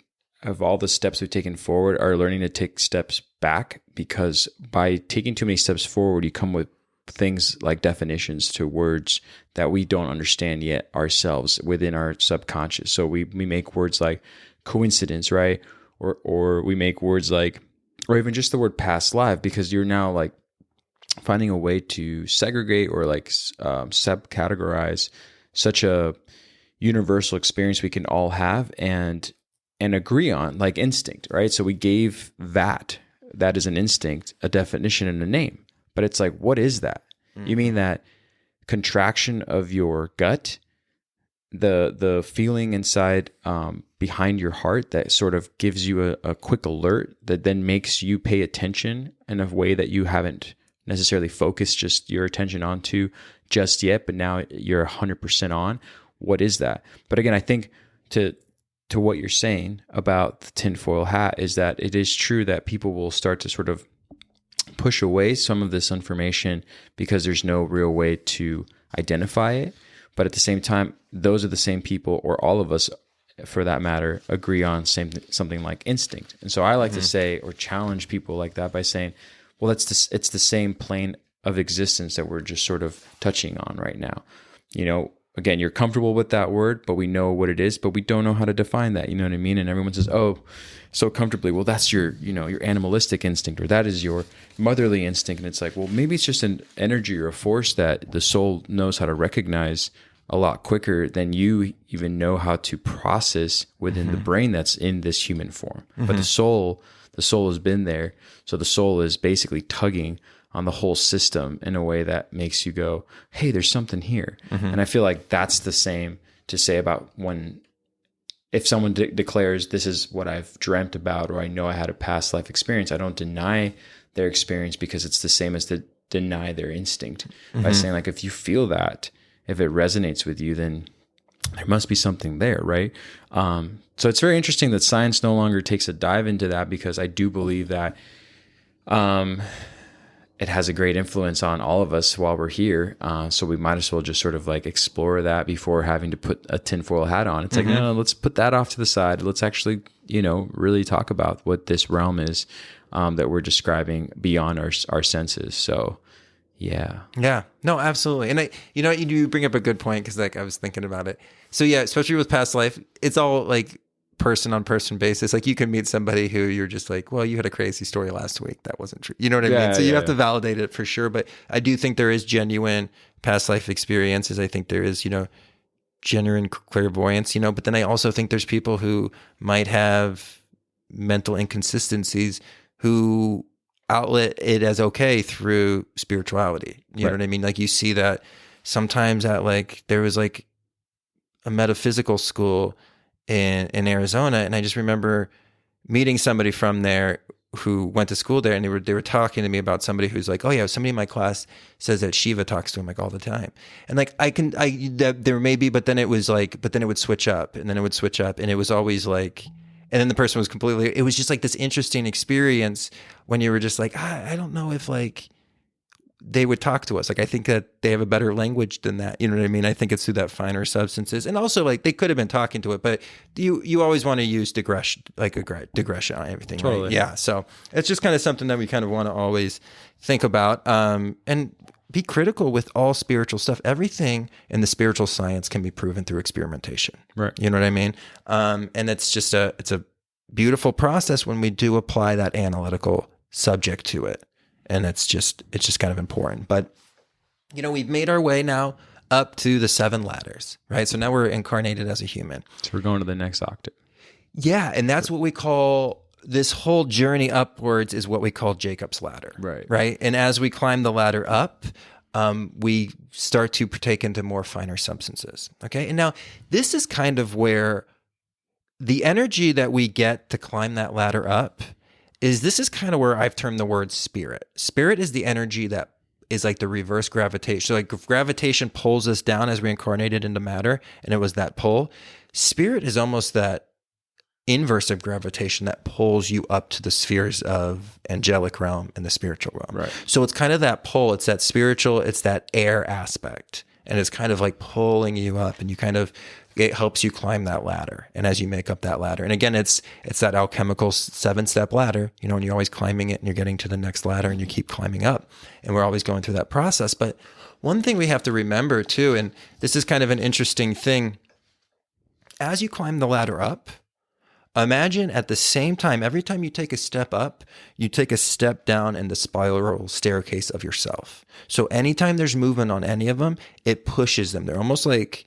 of all the steps we've taken forward, are learning to take steps back, because by taking too many steps forward, you come with things like definitions to words that we don't understand yet ourselves within our subconscious. So we make words like coincidence, right? Or we make words like, or even just the word past life, because you're now like finding a way to segregate or like subcategorize such a universal experience we can all have and agree on, like instinct, right? So we gave that is an instinct, a definition and a name. But it's like, what is that? Mm-hmm. You mean that contraction of your gut, the feeling inside behind your heart that sort of gives you a quick alert that then makes you pay attention in a way that you haven't necessarily focused just your attention onto just yet, but now you're 100% on. What is that? But again, I think to what you're saying about the tinfoil hat is that it is true that people will start to sort of push away some of this information because there's no real way to identify it. But at the same time, those are the same people, or all of us for that matter, agree on something like instinct. And so I like to say, or challenge people like that by saying, well, it's the same plane of existence that we're just sort of touching on right now. You know, again, you're comfortable with that word, but we know what it is, but we don't know how to define that. You know what I mean? And everyone says, oh, so comfortably, well, that's your animalistic instinct, or that is your motherly instinct. And it's like, well, maybe it's just an energy or a force that the soul knows how to recognize a lot quicker than you even know how to process within the brain that's in this human form. But the soul has been there. So the soul is basically tugging on the whole system in a way that makes you go, hey, there's something here. And I feel like that's the same to say about if someone declares this is what I've dreamt about, or I know I had a past life experience, I don't deny their experience, because it's the same as to deny their instinct by saying, like, if you feel that, if it resonates with you, then there must be something there, right? So it's very interesting that science no longer takes a dive into that, because I do believe that it has a great influence on all of us while we're here. So we might as well just sort of like explore that before having to put a tinfoil hat on. It's like, no, let's put that off to the side. Let's actually, really talk about what this realm is that we're describing beyond our senses. So yeah. Yeah, no, absolutely. And you do bring up a good point, because like I was thinking about it. So yeah, especially with past life, it's all like person on person basis. Like you can meet somebody who you're just like, well, you had a crazy story last week. That wasn't true. You know what I mean? So you have to validate it for sure. But I do think there is genuine past life experiences. I think there is, genuine clairvoyance, but then I also think there's people who might have mental inconsistencies who outlet it as okay through spirituality. You know what I mean? Like you see that sometimes there was like a metaphysical school in Arizona, and I just remember meeting somebody from there who went to school there, and they were talking to me about somebody who's like, oh yeah, somebody in my class says that Shiva talks to him like all the time, and like there may be, but then it would switch up, and then it would switch up, and it was always like, and then the person was it was just like this interesting experience when you were just like, I don't know if like they would talk to us. Like, I think that they have a better language than that. You know what I mean? I think it's through that finer substances. And also like they could have been talking to it, but you always want to use digression on everything. Totally. Right? Yeah. So it's just kind of something that we kind of want to always think about. And be critical with all spiritual stuff. Everything in the spiritual science can be proven through experimentation. Right. You know what I mean? And it's just it's a beautiful process when we do apply that analytical subject to it. And it's just kind of important. But, we've made our way now up to the 7 ladders, right? So now we're incarnated as a human. So we're going to the next octave. Yeah. And that's what we call this whole journey upwards is what we call Jacob's ladder. Right. Right. And as we climb the ladder up, we start to partake into more finer substances. Okay. And now this is kind of where the energy that we get to climb that ladder up this is kind of where I've termed the word spirit. Spirit is the energy that is like the reverse gravitation. So like gravitation pulls us down as reincarnated into matter, and it was that pull. Spirit is almost that inverse of gravitation that pulls you up to the spheres of angelic realm and the spiritual realm. Right. So it's kind of that pull. It's that spiritual, it's that air aspect. And it's kind of like pulling you up, and it helps you climb that ladder. And as you make up that ladder, and again, it's that alchemical 7-step ladder, and you're always climbing it and you're getting to the next ladder and you keep climbing up, and we're always going through that process. But one thing we have to remember too, and this is kind of an interesting thing, as you climb the ladder up, imagine at the same time, every time you take a step up, you take a step down in the spiral staircase of yourself. So anytime there's movement on any of them, it pushes them. They're almost like,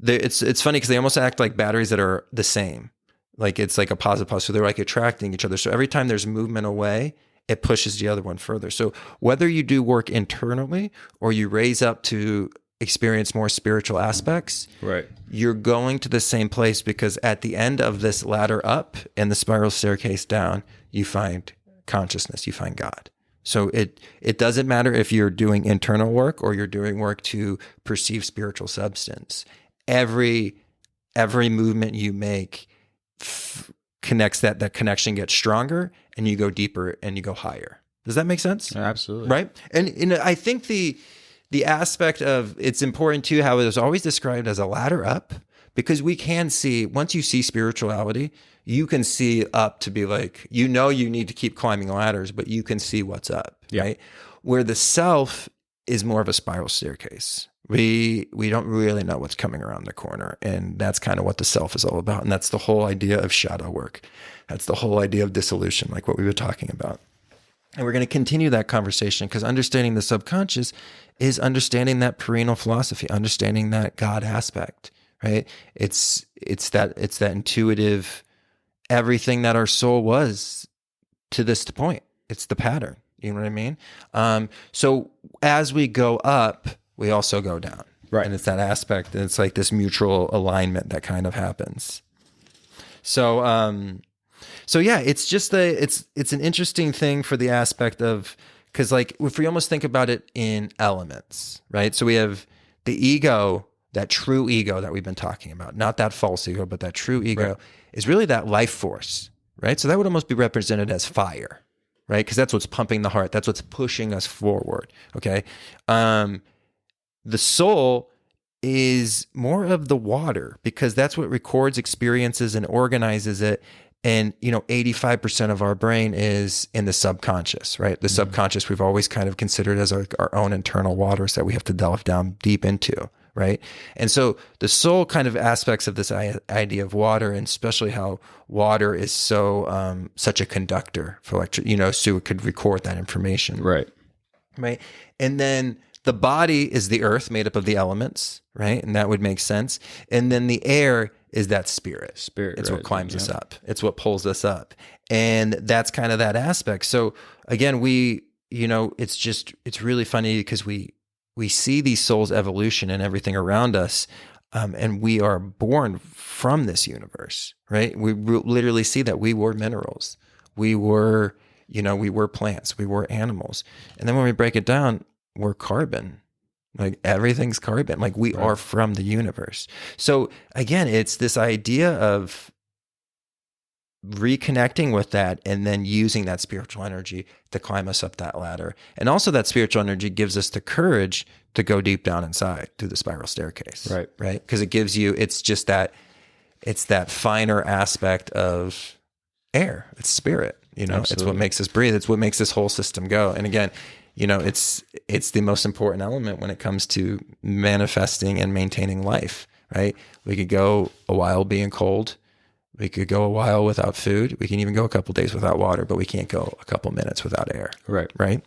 it's funny because they almost act like batteries that are the same. Like it's like a positive. So they're like attracting each other. So every time there's movement away, it pushes the other one further. So whether you do work internally or you raise up to experience more spiritual aspects, right, you're going to the same place, because at the end of this ladder up and the spiral staircase down, you find consciousness, you find God. So it doesn't matter if you're doing internal work or you're doing work to perceive spiritual substance. Every movement you make connects that connection gets stronger, and you go deeper and you go higher. Does that make sense? Absolutely. Right. And I think the aspect of it's important too, how it was always described as a ladder up, because we can see, once you see spirituality, you can see up to be like, you need to keep climbing ladders, but you can see what's up, right? Where the self is more of a spiral staircase. We don't really know what's coming around the corner. And that's kind of what the self is all about. And that's the whole idea of shadow work. That's the whole idea of dissolution, like what we were talking about. And we're going to continue that conversation, because understanding the subconscious is understanding that perennial philosophy, understanding that God aspect, right? It's that intuitive, everything that our soul was to this point. It's the pattern. You know what I mean? So as we go up, we also go down. Right. And it's that aspect, and it's like this mutual alignment that kind of happens. So yeah, it's just it's an interesting thing for the aspect of, because like if we almost think about it in elements, right? So we have the ego, that true ego that we've been talking about, not that false ego, but that true ego is really that life force, right? So that would almost be represented as fire, right? Because that's what's pumping the heart. That's what's pushing us forward, okay? The soul is more of the water, because that's what records experiences and organizes it. And, 85% of our brain is in the subconscious, right? The subconscious we've always kind of considered as our own internal waters that we have to delve down deep into, right? And so the soul kind of aspects of this idea of water, and especially how water is so such a conductor for so it could record that information. right. Right. And then the body is the earth, made up of the elements, right? And that would make sense. And then the air is that spirit. It's what climbs us up. It's what pulls us up. And that's kind of that aspect. So again, it's really funny, because we see these souls' evolution and everything around us. And we are born from this universe, right? We literally see that we were minerals. We were plants, we were animals. And then when we break it down, we're carbon. Like everything's carbon. Like we are from the universe. So again, it's this idea of reconnecting with that, and then using that spiritual energy to climb us up that ladder. And also that spiritual energy gives us the courage to go deep down inside through the spiral staircase. Right. Because it gives you, it's that finer aspect of air. It's spirit, Absolutely. It's what makes us breathe. It's what makes this whole system go. And again, it's the most important element when it comes to manifesting and maintaining life, right? We could go a while being cold. We could go a while without food. We can even go a couple days without water, but we can't go a couple minutes without air. Right.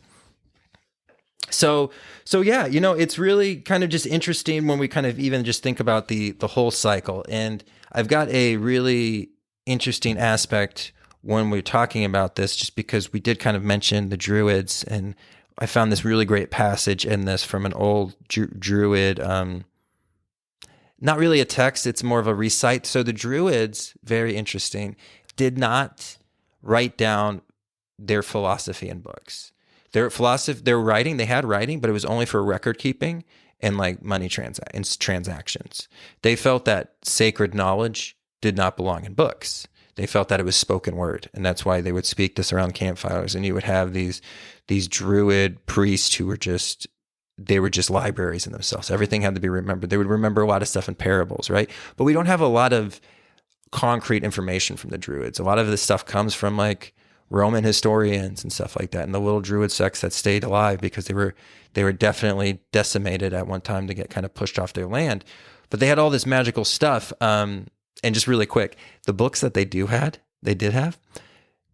So yeah, it's really kind of just interesting when we kind of even just think about the whole cycle. And I've got a really interesting aspect when we're talking about this, just because we did kind of mention the Druids, and I found this really great passage in this from an old Druid, not really a text, it's more of a recite. So the Druids, very interesting, did not write down their philosophy in books. Their philosophy, their writing, they had writing, but it was only for record keeping and like money transactions. They felt that sacred knowledge did not belong in books. They felt that it was spoken word, and that's why they would speak this around campfires. And you would have these druid priests who were just libraries in themselves. Everything had to be remembered. They would remember a lot of stuff in parables, right? But we don't have a lot of concrete information from the druids. A lot of this stuff comes from like Roman historians and stuff like that, and the little druid sects that stayed alive because they were definitely decimated at one time to get kind of pushed off their land. But they had all this magical stuff. And just really quick, the books that they did have,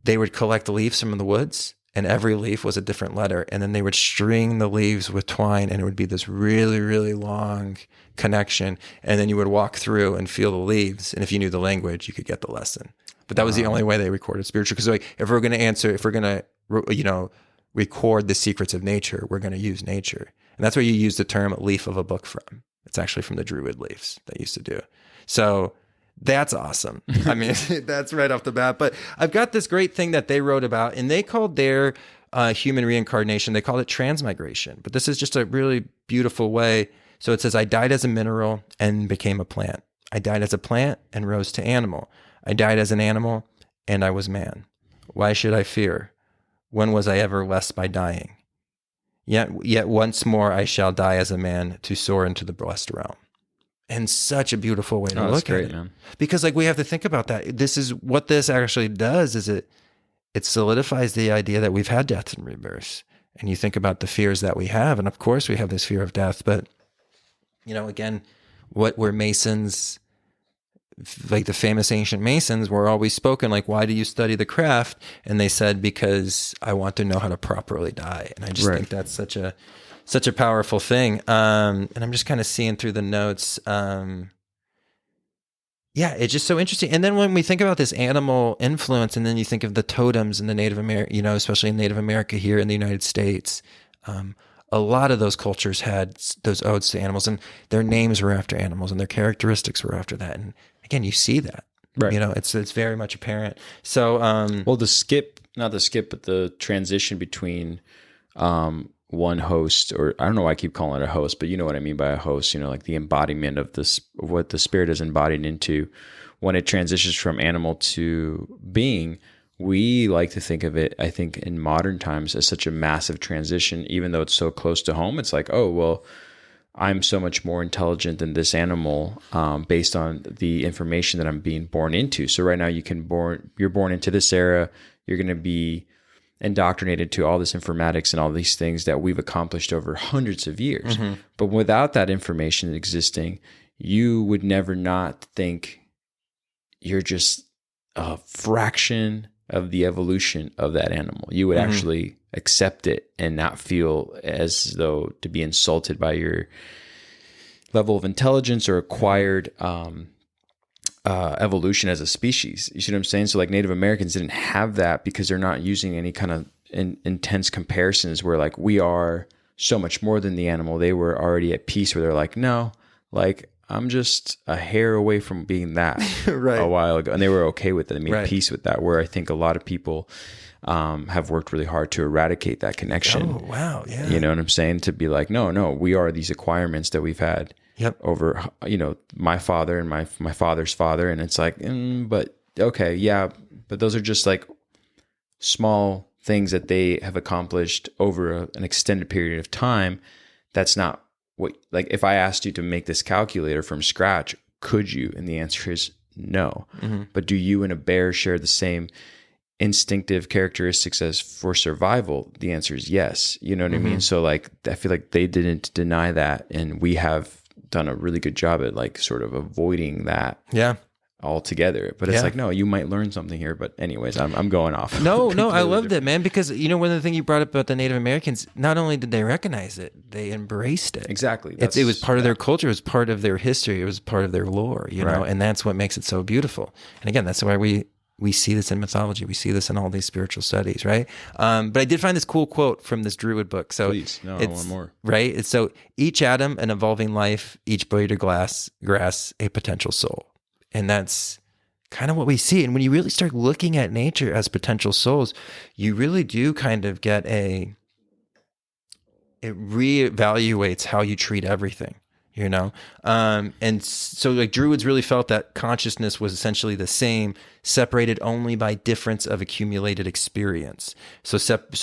they would collect leaves from the woods, and every leaf was a different letter. And then they would string the leaves with twine, and it would be this really, really long connection. And then you would walk through and feel the leaves. And if you knew the language, you could get the lesson. But that was the only way they recorded spiritual. Because like, if we're going to record the secrets of nature, we're going to use nature. And that's where you use the term leaf of a book from. It's actually from the druid leaves they used to do. So that's awesome. I mean, that's right off the bat. But I've got this great thing that they wrote about, and they called their human reincarnation, they called it transmigration. But this is just a really beautiful way. So it says, I died as a mineral and became a plant. I died as a plant and rose to animal. I died as an animal and I was man. Why should I fear? When was I ever less by dying? Yet once more I shall die as a man to soar into the blessed realm. And such a beautiful way to look at it. Man. Because like we have to think about that. This is what this actually does is it solidifies the idea that we've had death and rebirth. And you think about the fears that we have. And of course we have this fear of death, but again, what were Masons, like the famous ancient Masons were always spoken like, why do you study the craft? And they said, because I want to know how to properly die. And I just think that's such a powerful thing. And I'm just kind of seeing through the notes. It's just so interesting. And then when we think about this animal influence, and then you think of the totems in the Native America, especially in Native America here in the United States, a lot of those cultures had those odes to animals, and their names were after animals, and their characteristics were after that. And again, you see that, right? It's very much apparent. So, but the transition between, one host, or I don't know why I keep calling it a host, but you know what I mean by a host, like the embodiment of this, of what the spirit is embodied into. When it transitions from animal to being, we like to think of it, I think in modern times, as such a massive transition, even though it's so close to home. It's like, oh, well, I'm so much more intelligent than this animal, based on the information that I'm being born into. So right now you're born into this era, you're going to be indoctrinated to all this informatics and all these things that we've accomplished over hundreds of years. Mm-hmm. But without that information existing, you would never not think you're just a fraction of the evolution of that animal. You would actually accept it and not feel as though to be insulted by your level of intelligence or acquired evolution as a species. You see what I'm saying? So like Native Americans didn't have that because they're not using any kind of intense comparisons where like we are so much more than the animal. They were already at peace where they're like, no, like I'm just a hair away from being that right. a while ago. And they were okay with it. They made peace with that, where I think a lot of people have worked really hard to eradicate that connection. Oh, wow. Yeah. You know what I'm saying? To be like, no, we are these acquirements that we've had over, my father and my father's father. And it's like, but okay, yeah. But those are just like small things that they have accomplished over an extended period of time. That's not what, like if I asked you to make this calculator from scratch, could you? And the answer is no. Mm-hmm. But do you and a bear share the same instinctive characteristics as for survival? The answer is yes. You know what I mean? So like, I feel like they didn't deny that. And we have done a really good job at like sort of avoiding that. Yeah. Altogether. But it's like, no, you might learn something here. But anyways, I'm going off. No, I loved it, man, because one of the things you brought up about the Native Americans, not only did they recognize it, they embraced it. Exactly. It was part of their culture. It was part of their history. It was part of their lore, know, and that's what makes it so beautiful. And again, that's why we see this in mythology. We see this in all these spiritual studies, right? But I did find this cool quote from this Druid book. So please, no, I want more. Right? It's so each atom, an evolving life, each blade of grass, a potential soul. And that's kind of what we see. And when you really start looking at nature as potential souls, you really do kind of get a it reevaluates how you treat everything, you know? And so like Druids really felt that consciousness was essentially the same, separated only by difference of accumulated experience. So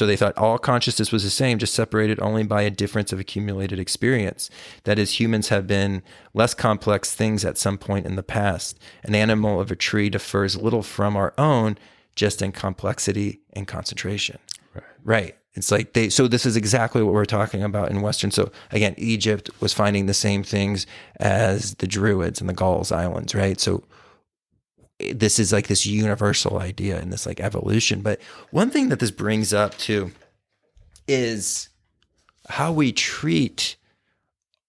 they thought all consciousness was the same, just separated only by a difference of accumulated experience. That is, humans have been less complex things at some point in the past. An animal of a tree differs little from our own, just in complexity and concentration. Right. It's like so this is exactly what we're talking about in Western. So again, Egypt was finding the same things as the Druids and the Gauls Islands, right? So this is like this universal idea and this like evolution. But one thing that this brings up too is how we treat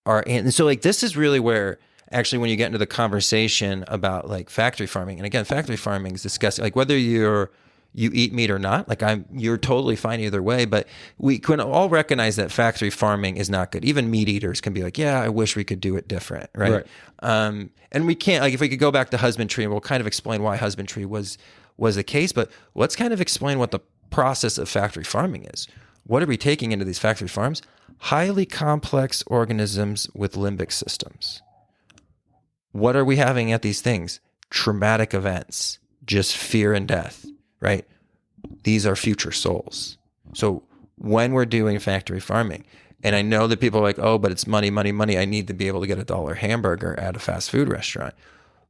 and so like this is really where actually when you get into the conversation about like factory farming, and again, factory farming is discussing like whether you eat meat or not, like you're totally fine either way, but we can all recognize that factory farming is not good. Even meat eaters can be like, yeah, I wish we could do it different, right? And we can't, like if we could go back to husbandry, and we'll kind of explain why husbandry was the case, but let's kind of explain what the process of factory farming is. What are we taking into these factory farms? Highly complex organisms with limbic systems. What are we having at these things? Traumatic events, just fear and death. Right? These are future souls. So when we're doing factory farming, and I know that people are like, oh, but it's money, money, money. I need to be able to get a $1 hamburger at a fast food restaurant.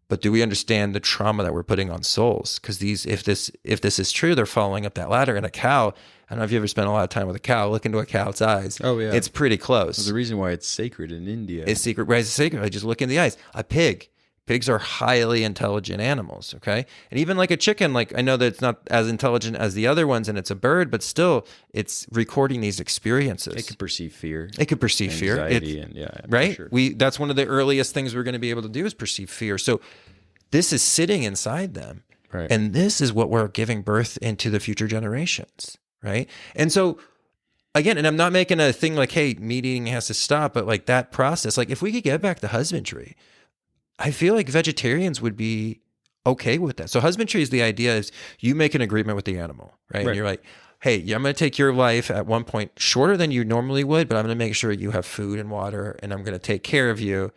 But do we understand the trauma that we're putting on souls? Because if this is true, they're following up that ladder. And a cow, I don't know if you ever spent a lot of time with a cow, look into a cow's eyes. Oh, yeah. It's pretty close. There's a reason why it's sacred in India. It's secret. Right? It's sacred. I just look in the eyes. A pig. Pigs are highly intelligent animals, okay? And even like a chicken, like I know that it's not as intelligent as the other ones and it's a bird, but still it's recording these experiences. It can perceive fear. It can perceive anxiety, fear. Right? Sure. That's one of the earliest things we're going to be able to do is perceive fear. So this is sitting inside them. Right. And this is what we're giving birth into the future generations, right? And so again, and I'm not making a thing like, hey, meat eating has to stop, but like that process, like if we could get back to husbandry, I feel like vegetarians would be okay with that. So husbandry is the idea is you make an agreement with the animal, right? And you're like, hey, I'm going to take your life at one point shorter than you normally would, but I'm going to make sure you have food and water, and I'm going to take care of you,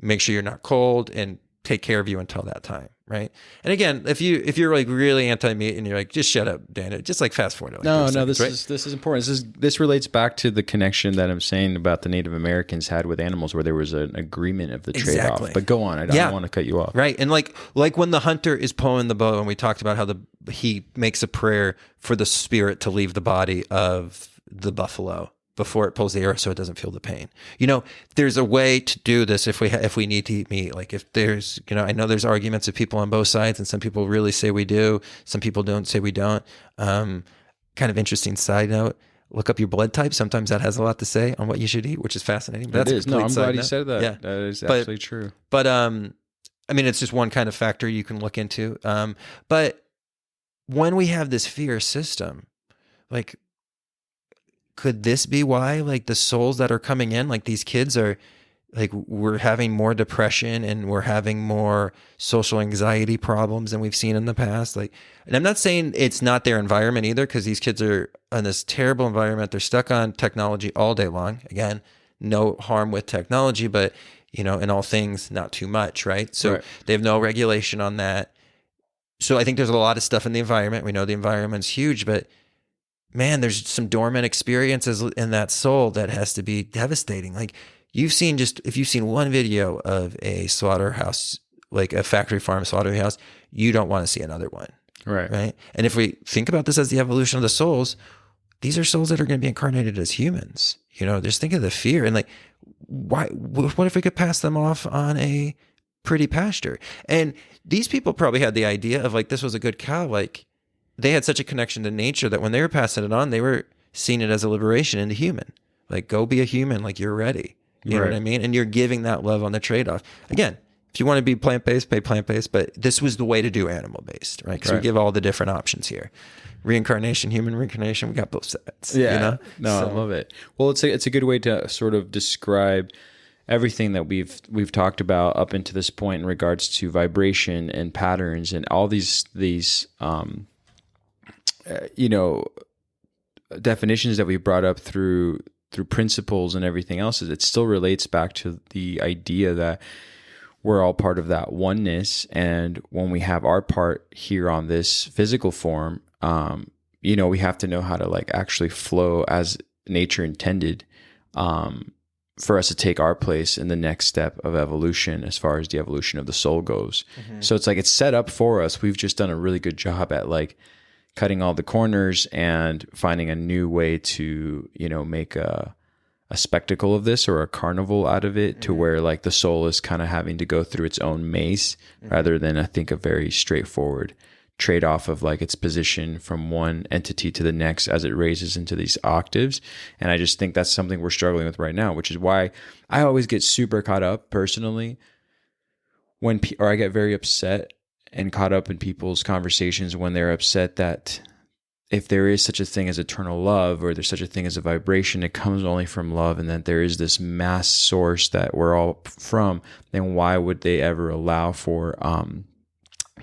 make sure you're not cold, and take care of you until that time, right? And again, if you're like really anti-meat and you're like, just shut up, Dan, just like fast forward. Like this is important. This relates back to the connection that I'm saying about the Native Americans had with animals, where there was an agreement of the trade-off. But go on, I don't want to cut you off. Right, and like when the hunter is pulling the bow, and we talked about how he makes a prayer for the spirit to leave the body of the buffalo before it pulls the arrow so it doesn't feel the pain. You know, there's a way to do this if we need to eat meat. Like if there's, you know, I know there's arguments of people on both sides, and some people really say we do, some people don't say we don't. Kind of interesting side note, look up your blood type. Sometimes that has a lot to say on what you should eat, which is fascinating. But I'm glad you said that. Yeah. That is actually true. But I mean, it's just one kind of factor you can look into. But when we have this fear system, like, could this be why, like, the souls that are coming in, like these kids are, like, we're having more depression and we're having more social anxiety problems than we've seen in the past? Like, and I'm not saying it's not their environment either, because these kids are in this terrible environment. They're stuck on technology all day long. Again, no harm with technology, but, you know, in all things, not too much, right? So they have no regulation on that. So I think there's a lot of stuff in the environment. We know the environment's huge, but man, there's some dormant experiences in that soul that has to be devastating. Like if you've seen one video of a slaughterhouse, like a factory farm slaughterhouse, you don't want to see another one. Right. And if we think about this as the evolution of the souls, these are souls that are going to be incarnated as humans. You know, just think of the fear and like, what if we could pass them off on a pretty pasture? And these people probably had the idea of like, this was a good cow. Like, they had such a connection to nature that when they were passing it on, they were seeing it as a liberation into human. Like, go be a human, like you're ready. You know what I mean? And you're giving that love on the trade-off. Again, if you want to be plant-based, pay plant-based, but this was the way to do animal-based, right? Because we give all the different options here. Reincarnation, human reincarnation, we got both sides. Yeah. You know? No, I love it. Well, it's a good way to sort of describe everything that we've talked about up into this point in regards to vibration and patterns and all these definitions that we brought up through through principles and everything else, is it still relates back to the idea that we're all part of that oneness. And when we have our part here on this physical form, we have to know how to like actually flow as nature intended, for us to take our place in the next step of evolution as far as the evolution of the soul goes. So it's like it's set up for us. We've just done a really good job at like cutting all the corners and finding a new way to, make a spectacle of this or a carnival out of it, to where like the soul is kind of having to go through its own maze, rather than, I think, a very straightforward trade-off of like its position from one entity to the next as it raises into these octaves. And I just think that's something we're struggling with right now, which is why I always get super caught up personally or I get very upset and caught up in people's conversations when they're upset that if there is such a thing as eternal love, or there's such a thing as a vibration, it comes only from love, and that there is this mass source that we're all from, then why would they ever allow for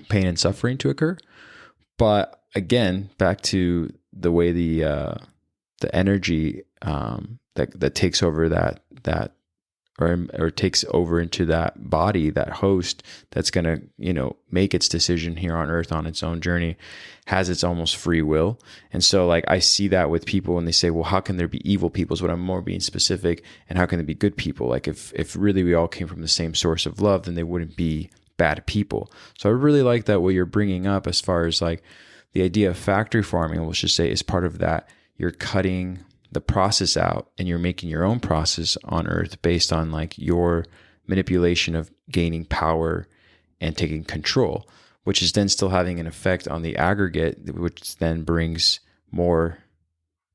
pain and suffering to occur? But again, back to the way the energy that takes over that or takes over into that body, that host that's going to, make its decision here on earth on its own journey, has its almost free will. And so like, I see that with people when they say, well, how can there be evil people is what I'm more being specific. And how can there be good people? Like if really we all came from the same source of love, then they wouldn't be bad people. So I really like that what you're bringing up as far as like the idea of factory farming, let's just say, is part of that. You're cutting the process out and you're making your own process on earth based on like your manipulation of gaining power and taking control, which is then still having an effect on the aggregate, which then brings more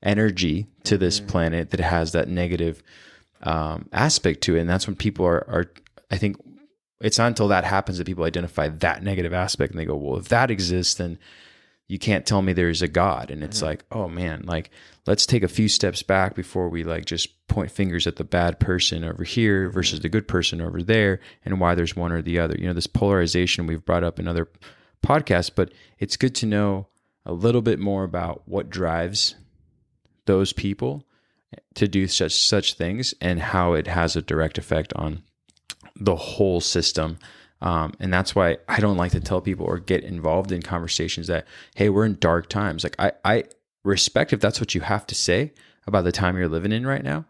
energy to this planet that has that negative aspect to it. And that's when people are, I think it's not until that happens that people identify that negative aspect and they go, well, if that exists, then you can't tell me there's a God. And it's like, oh man, like let's take a few steps back before we like just point fingers at the bad person over here versus the good person over there, and why there's one or the other. This polarization we've brought up in other podcasts, but it's good to know a little bit more about what drives those people to do such things and how it has a direct effect on the whole system. And that's why I don't like to tell people or get involved in conversations that, hey, we're in dark times. Like I respect if that's what you have to say about the time you're living in right now.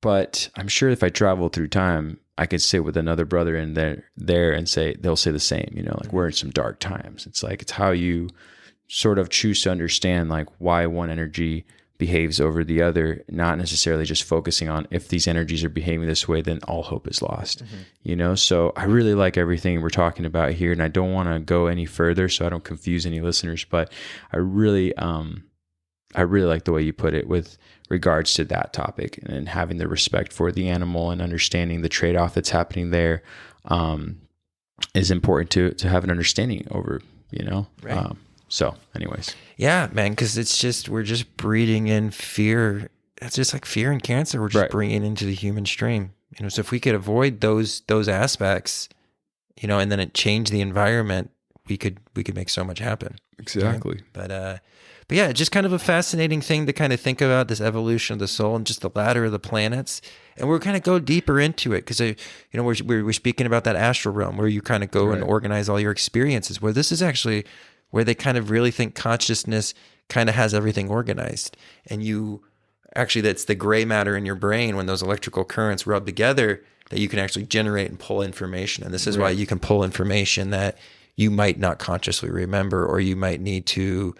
But I'm sure if I travel through time, I could sit with another brother in there and they'll say the same, like we're in some dark times. It's like, it's how you sort of choose to understand like why one energy behaves over the other, not necessarily just focusing on if these energies are behaving this way, then all hope is lost, So I really like everything we're talking about here, and I don't want to go any further so I don't confuse any listeners, but I really like the way you put it with regards to that topic, and having the respect for the animal and understanding the trade-off that's happening there is important to have an understanding over, Right. So anyways. Yeah, man, because we're just breeding in fear. It's just like fear and cancer. We're just bringing into the human stream. So if we could avoid those aspects, and then it change the environment, we could make so much happen. Exactly. Right? But yeah, just kind of a fascinating thing to kind of think about, this evolution of the soul and just the ladder of the planets. And we're kind of go deeper into it because, we're speaking about that astral realm where you kind of go and organize all your experiences, where this is actually where they kind of really think consciousness kind of has everything organized. And that's the gray matter in your brain when those electrical currents rub together, that you can actually generate and pull information. And this is why you can pull information that you might not consciously remember, or you might need to,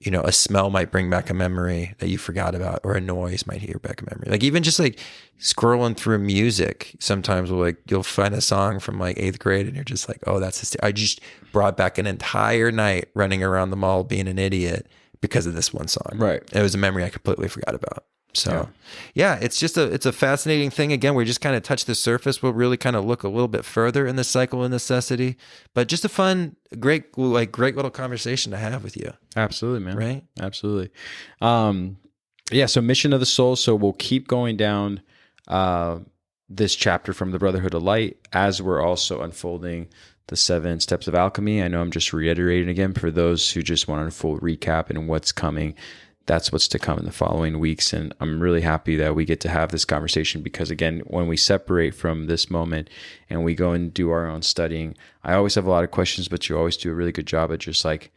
a smell might bring back a memory that you forgot about, or a noise might hear back a memory. Like even just like scrolling through music, sometimes you'll find a song from like 8th grade and you're just like, oh, I just brought back an entire night running around the mall being an idiot because of this one song. Right. It was a memory I completely forgot about. So yeah, it's a fascinating thing. Again, we just kind of touched the surface. We'll really kind of look a little bit further in the cycle of necessity, but just a fun, great little conversation to have with you. Absolutely, man. Right? Absolutely. So mission of the soul. So we'll keep going down this chapter from the Brotherhood of Light as we're also unfolding the 7 Steps of Alchemy. I know I'm just reiterating again for those who just want a full recap and what's coming. that's what's to come in the following weeks. And I'm really happy that we get to have this conversation, because again, when we separate from this moment and we go and do our own studying, I always have a lot of questions, but you always do a really good job at just like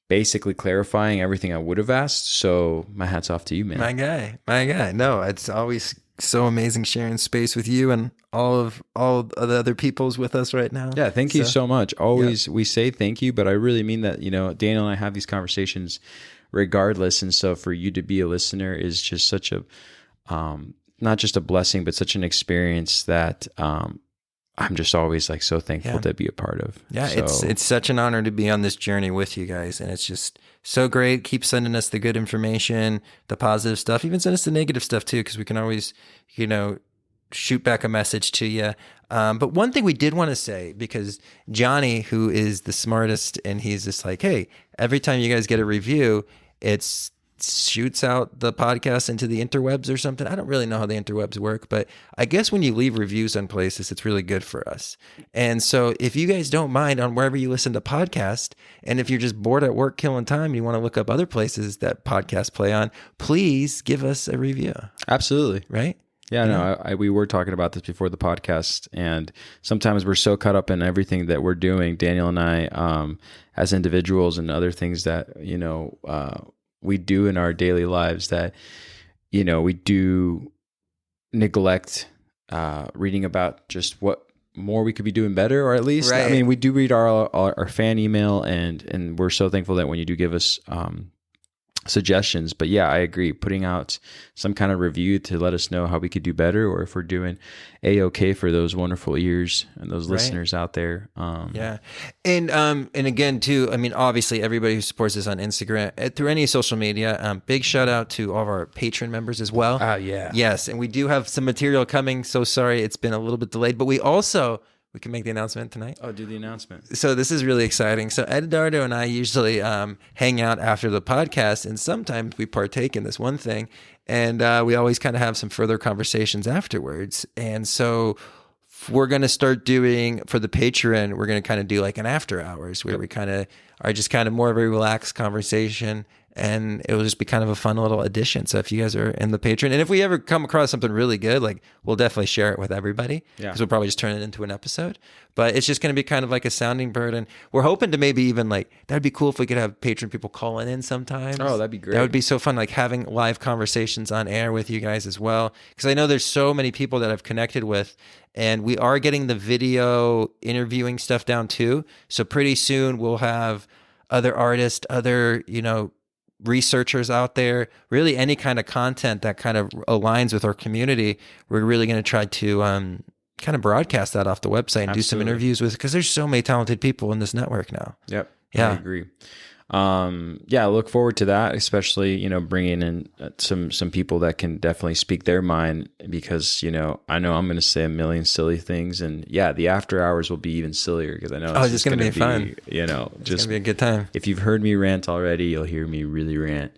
basically clarifying everything I would have asked. So my hat's off to you, man. My guy. No, it's always so amazing sharing space with you and all the other people's with us right now. Yeah, thank you so much. Always we say thank you, but I really mean that. Daniel and I have these conversations regardless, and so for you to be a listener is just such a not just a blessing, but such an experience that I'm just always like so thankful to be a part of. Yeah, it's such an honor to be on this journey with you guys, and it's just so great. Keep sending us the good information, the positive stuff. Even send us the negative stuff too, because we can always, shoot back a message to you. But one thing we did want to say, because Johnny, who is the smartest, and he's just like, hey, every time you guys get a review, it shoots out the podcast into the interwebs or something. I don't really know how the interwebs work, but I guess when you leave reviews on places, it's really good for us. And so if you guys don't mind, on wherever you listen to podcasts, and if you're just bored at work killing time and you want to look up other places that podcasts play on, please give us a review. Absolutely. Right? Yeah, no, we were talking about this before the podcast, and sometimes we're so caught up in everything that we're doing, Daniel and I, as individuals, and other things that, we do in our daily lives, that, we do neglect reading about just what more we could be doing better, or at least, right. I mean, we do read our fan email, and we're so thankful that when you do give us suggestions. But yeah, I agree. Putting out some kind of review to let us know how we could do better, or if we're doing A-okay for those wonderful ears and those listeners out there. Yeah. And again too, I mean, obviously everybody who supports us on Instagram, through any social media, big shout out to all of our patron members as well. Oh yeah. Yes. And we do have some material coming. So sorry, it's been a little bit delayed, but we can make the announcement tonight. Oh, do the announcement. So this is really exciting. So Eduardo and I usually hang out after the podcast, and sometimes we partake in this one thing, and we always kind of have some further conversations afterwards. And so we're going to start doing, for the Patreon, we're going to kind of do like an after hours where we kind of are just kind of more of a relaxed conversation. And it will just be kind of a fun little addition. So if you guys are in the Patreon, and if we ever come across something really good, like we'll definitely share it with everybody. Yeah. Because we'll probably just turn it into an episode. But it's just going to be kind of like a sounding bird. And we're hoping to maybe even like, that'd be cool if we could have patron people calling in sometimes. Oh, that'd be great. That would be so fun, like having live conversations on air with you guys as well. Because I know there's so many people that I've connected with, and we are getting the video interviewing stuff down too. So pretty soon we'll have other artists, other, researchers out there, really any kind of content that kind of aligns with our community. We're really going to try to kind of broadcast that off the website and do some interviews with, because there's so many talented people in this network now. Yep. Yeah. I agree. I look forward to that, especially, bringing in some people that can definitely speak their mind, because, I know I'm going to say a million silly things, and the after hours will be even sillier, because I know it's just going to be fun. Just going to be a good time. If you've heard me rant already, you'll hear me really rant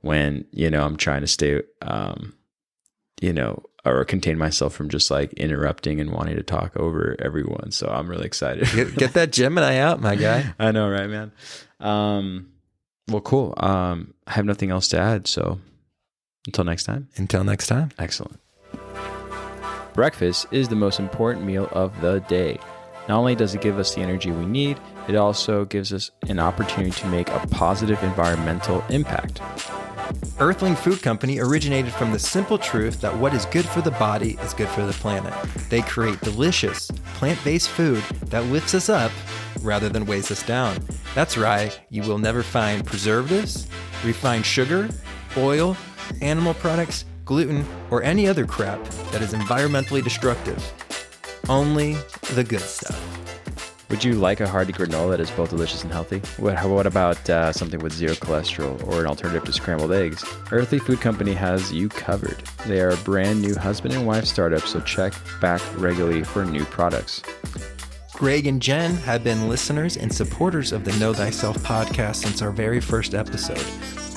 when, I'm trying to stay, or contain myself from just like interrupting and wanting to talk over everyone. So I'm really excited. Get that Gemini out, my guy. I know, right, man? Well, cool. I have nothing else to add. So until next time. Excellent. Breakfast is the most important meal of the day. Not only does it give us the energy we need, it also gives us an opportunity to make a positive environmental impact. Earthling Food Company originated from the simple truth that what is good for the body is good for the planet. They create delicious, plant-based food that lifts us up rather than weighs us down. That's right, you will never find preservatives, refined sugar, oil, animal products, gluten, or any other crap that is environmentally destructive. Only the good stuff. Would you like a hearty granola that is both delicious and healthy? What about something with zero cholesterol, or an alternative to scrambled eggs? Earthly Food Company has you covered. They are a brand new husband and wife startup, so check back regularly for new products. Greg and Jen have been listeners and supporters of the Know Thyself podcast since our very first episode.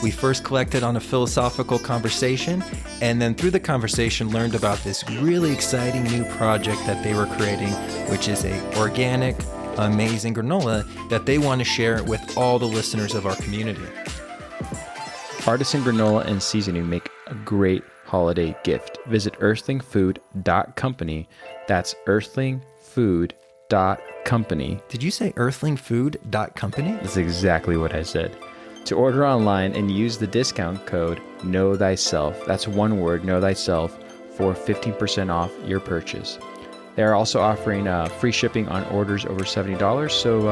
We first collected on a philosophical conversation, and then through the conversation learned about this really exciting new project that they were creating, which is a organic, amazing granola that they want to share with all the listeners of our community. Artisan granola and seasoning make a great holiday gift. Visit earthlingfood.company. That's earthlingfood.company. Did you say earthlingfood.company? That's exactly what I said. To order online and use the discount code Know Thyself. That's one word, Know Thyself, for 15% off your purchase. They are also offering free shipping on orders over $70. So,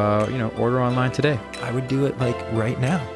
order online today. I would do it like right now.